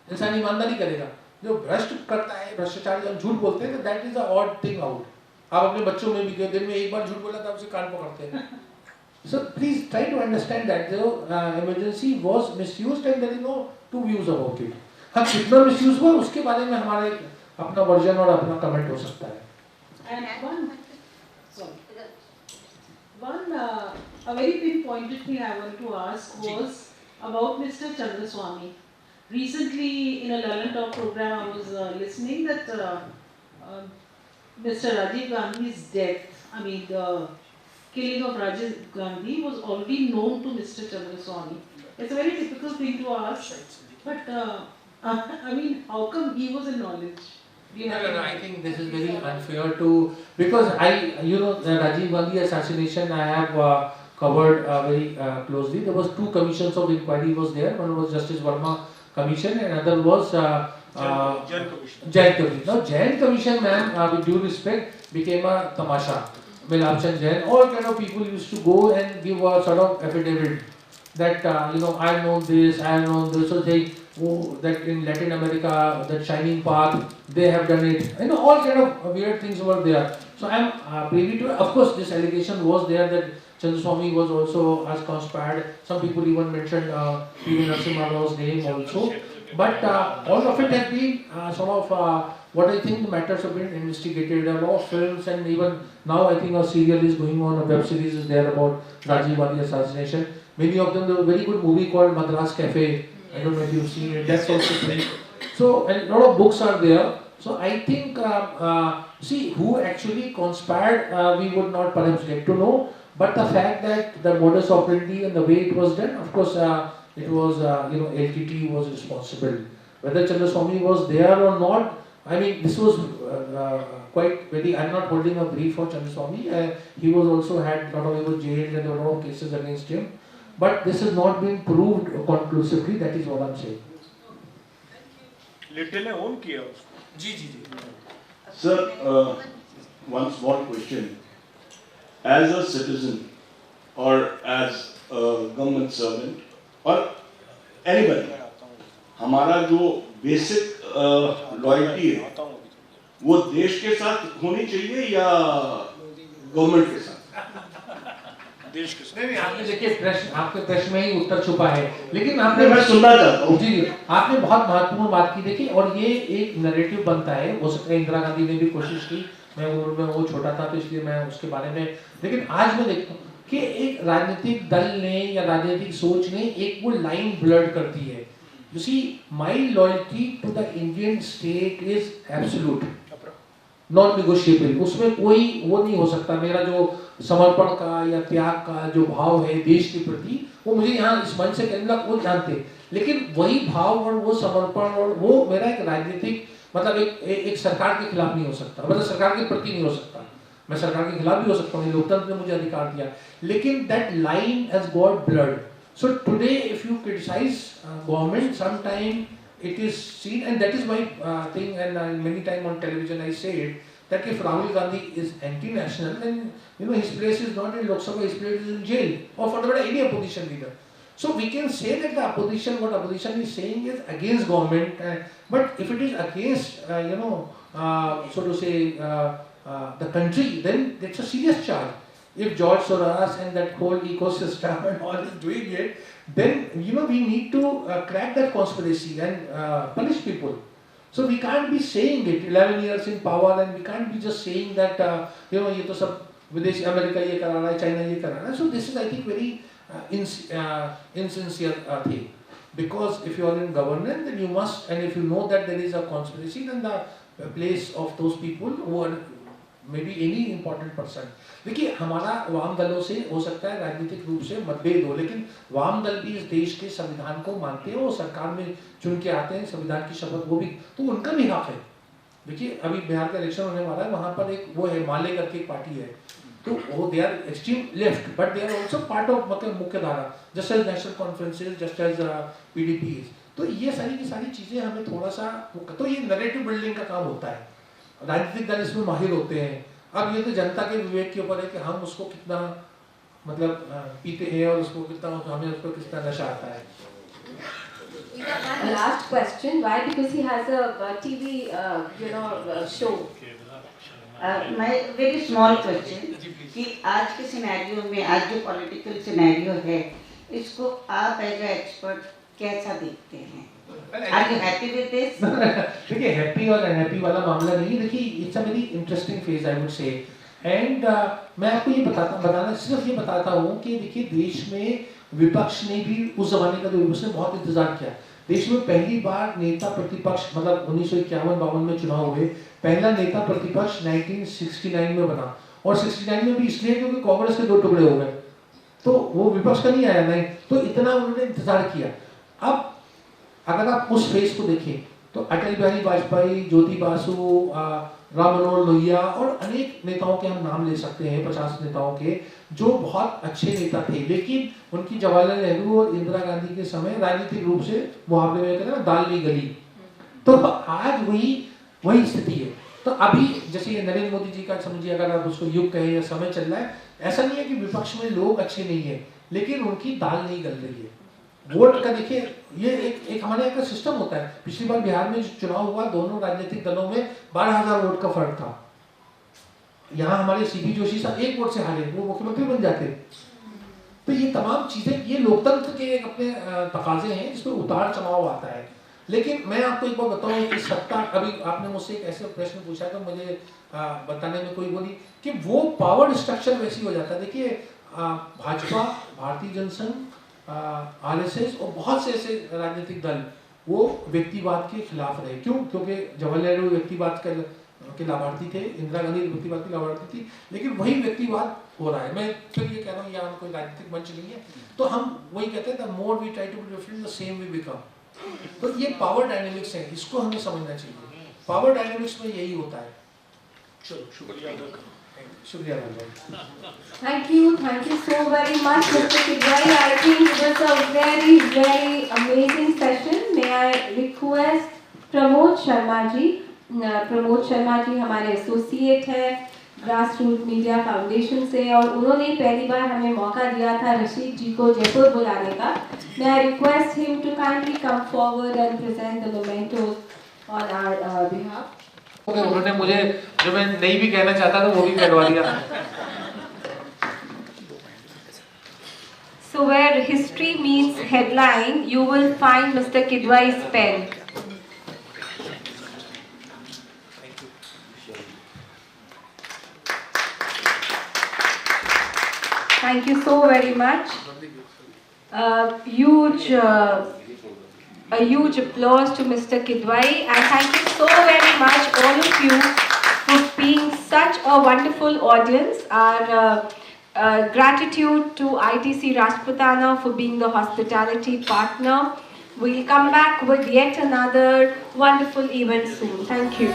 इंसान ईमानदारी करेगा। जो भ्रष्ट करता है, भ्रष्टाचार हम झूठ बोलते हैं, तो that is a odd thing out. आप अपने बच्चों में भी दिन में एक बार झूठ बोला तो आपसे कान पकड़ते हैं। So please try to understand that the emergency was misused and there is no two views about it. हाँ कितना मिसयूज हुआ उसके बारे में हमारे अपना वर्जन और अपना कमेंट हो सकता है। And one a very pinpointed thing I want to ask was about Mr. Chandraswamy. Recently in a Lalan Talk program I was listening that Mr. Rajiv Gandhi's death, I mean the killing of Rajiv Gandhi was already known to Mr. Chandraswamy. It's a very typical thing to ask, but I mean, how come he was in knowledge? No, I think this is very unfair to, because the Rajiv Gandhi assassination I have covered very closely. There was 2 commissions of inquiry was there. One was Justice Verma Commission and another was Jain Commission. Now Jain Commission, man, with due respect, became a tamasha. Milabchand Jain, all kind of people used to go and give a sort of affidavit that I've known this, I've known this, so they that in Latin America, that Shining Path, they have done it. All kind of weird things were there. So I'm privy to it. Of course, this allegation was there that Chandraswamy was also as conspired. Some people even mentioned P.V. Narasimha Rao's name also. But all of it has been sort of what I think the matters have been investigated. There are a lot of films, and even now I think a serial is going on, a web series is there about Rajiv Gandhi assassination. Many of them, there was a very good movie called Madras Cafe. I don't know if you've seen it. That's also great. So, and a lot of books are there. So I think, see, who actually conspired, we would not perhaps get to know. But the fact that the modus operandi and the way it was done, of course, it was, LTT was responsible. Whether Chandraswamy was there or not, I mean, this was quite very, I'm not holding a brief for Chandraswamy. He was also had a lot of, he was jailed and there were a lot of cases against him. But this has not been proved conclusively, that is what I'm saying. Little ने own किया उसको। जी। Sir, one small question. As a citizen or as a government servant or anybody, हमारा जो basic loyalty है, वो देश के साथ होनी चाहिए या गवर्नमेंट के साथ? देश के साथ। नहीं, आपने देखिए प्रश्न, आपके प्रश्न में ही उत्तर छुपा है। लेकिन आपने, मैं सुनना चाहता हूँ। जी, आपने बहुत महत्वपूर्ण बात की देखी, और ये एक नैरेटिव बनता है। हो सकता है इंदिरा गांधी ने भी कोशिश की, मैं वो छोटा था तो इसलिए मैं उसके बारे में, लेकिन आज मैं देखता हूँ कि एक राजनीतिक दल ने या राजनीतिक सोच ने एक वो लाइन ब्लर्ड करती है। You see, my loyalty to the Indian state is absolute, non-negotiable. उसमें कोई वो नहीं हो सकता। मेरा जो समर्पण का या त्याग का जो भाव है देश के प्रति, वो मुझे यहाँ इस मंच से कहने लग वो जानते, लेकिन वही भाव और वो समर्पण और वो मेरा एक राजनीतिक मतलब एक सरकार के खिलाफ नहीं हो सकता, मतलब सरकार के प्रति नहीं हो सकता। मैं सरकार के खिलाफ भी हो सकता हूँ, लोकतंत्र ने मुझे अधिकार दिया, लेकिन that line has got blurred. So today, if you criticize government, sometime it is seen, and that is my thing. And many times on television I say it, that if Rahul Gandhi is anti-national, then his place is not in Lok Sabha, his place is in jail, or for that any opposition leader. So we can say that the opposition, what opposition is saying is against government, but if it is against, so to say, the country, then it's a serious charge. If George Soros and that whole ecosystem and all is doing it, then we need to crack that conspiracy and punish people. So we can't be saying it 11 years in power, and we can't be just saying that ये तो सब विदेशी America ये करा रहा है, China ये करा रहा है. So this is, I think, very insincere thing. Because if you are in governance, then you must, and if you know that there is a conspiracy, then the place of those people who are maybe any important person. देखिए हमारा वाम दलों से हो सकता है राजनीतिक रूप से मतभेद हो, लेकिन वाम दल भी इस देश के संविधान को मानते हैं, वो सरकार में चुन के आते हैं, संविधान की शपथ वो भी, तो उनका भी हक है. देखिए अभी बिहार का इलेक्शन होने वाला है, वहाँ पर एक वो है माले करके एक पार्टी है, तो वो they are extreme left, but they are also part of मतलब मुख्य धारा, just as National Conferences, just as PDP. तो ये सारी की सारी चीज़ें हमें थोड़ा सा, तो ये नैरेटिव बिल्डिंग का काम होता है, राजनीतिक दल इसमें माहिर होते हैं. अब ये तो जनता के विवेक के ऊपर है कि हम उसको कितना मतलब पीते हैं और उसको कितना, हमें उसको कितना नशा आता है. Last question, why? Because he has a TV, show. My very small question कि आज के सिनेरियो में, आज जो पॉलिटिकल सिनेरियो है, इसको आप एज ए एक्सपर्ट कैसा देखते हैं? Are you happy with this? देखिए हैप्पी और अनहैप्पी वाला मामला नहीं. देखिए it's a very interesting phase I would say, and मैं आपको ये सिर्फ ये बताता हूँ कि देखिए देश में विपक्ष ने भी उस जमाने का जो उसने बहुत इंतजार किया. देश में पहली बार नेता प्रतिपक्ष मतलब 1951-52 में चुनाव हुए, पहला नेता प्रतिपक्ष 1969 में बना, और 69 में भी इसलिए क्योंकि कांग्रेस के 2 टुकड़े हो गए, तो वो विपक्ष का नहीं आया नहीं, तो इतना उन्होंने इंतजार किया. अब अगर आप उस फेज को देखें तो अटल बिहारी वाजपेयी, ज्योति बासु, राम मनोहर लोहिया और अनेक नेताओं के हम नाम ले सकते हैं, 50 नेताओं के, जो बहुत अच्छे नेता थे, लेकिन उनकी जवाहरलाल नेहरू और इंदिरा गांधी के समय राजनीतिक रूप से मुहावरे में कहते हैं ना दाल नहीं गली. तो आज वही स्थिति है. तो अभी जैसे नरेंद्र मोदी जी का समझिए, अगर आप उसको युग कहें या समय चल रहा है, ऐसा नहीं है कि विपक्ष में लोग अच्छे नहीं है, लेकिन उनकी दाल नहीं गल रही है. वोट का देखिए ये एक हमारे यहाँ का सिस्टम होता है. पिछली बार बिहार में चुनाव हुआ, दोनों राजनीतिक दलों में 12,000 वोट का फर्क था. यहाँ हमारे CP जोशी साहब 1 वोट से हारे, वो मुख्यमंत्री बन जाते. तो ये तमाम चीजें, ये लोकतंत्र के अपने तकाजे हैं, जिसमें उतार चढ़ाव आता है. लेकिन मैं आपको एक बात बताऊं कि सत्ता, अभी आपने मुझसे एक ऐसे प्रश्न पूछा तो मुझे बताने में कोई वो नहीं कि वो पावर स्ट्रक्चर वैसी हो जाता है. देखिए भाजपा, भारतीय जनसंघ, RSS और बहुत से ऐसे राजनीतिक दल वो व्यक्तिवाद के खिलाफ रहे. क्यों? क्योंकि जवाहरलाल नेहरू व्यक्तिवाद के लाभार्थी थे, इंदिरा गांधी व्यक्तिवाद की लाभार्थी थी, लेकिन वही व्यक्तिवाद हो रहा है. मैं फिर ये कह रहा हूँ यहाँ कोई राजनीतिक मंच नहीं है, तो हम वही कहते हैं the more we try to be different the same we become. तो ये पावर डायनेमिक्स है, इसको हमें समझना चाहिए. पावर डायनेमिक्स में यही होता है. चलो शुक्रिया. Thank you so very much, Mr. Kidwai. I think it was a very, very amazing session. May I request Pramod Sharma ji. Pramod Sharma ji हमारे एसोसिएट है ग्रास रूट मीडिया फाउंडेशन से, और उन्होंने पहली बार हमें मौका दिया था रशीद जी को जयपुर बुलाने का. May I request him to kindly come forward and present the mementos on our behalf. उन्होंने मुझे जो मैं नहीं भी कहना चाहता था वो भी कहवा दिया. So where history means headline, you will find Mr. Kidwai's pen. Thank you so very much. A huge applause to Mr. Kidwai, and thank you so very much all of you for being such a wonderful audience. Our gratitude to ITC Rajputana for being the hospitality partner. We'll come back with yet another wonderful event soon. Thank you.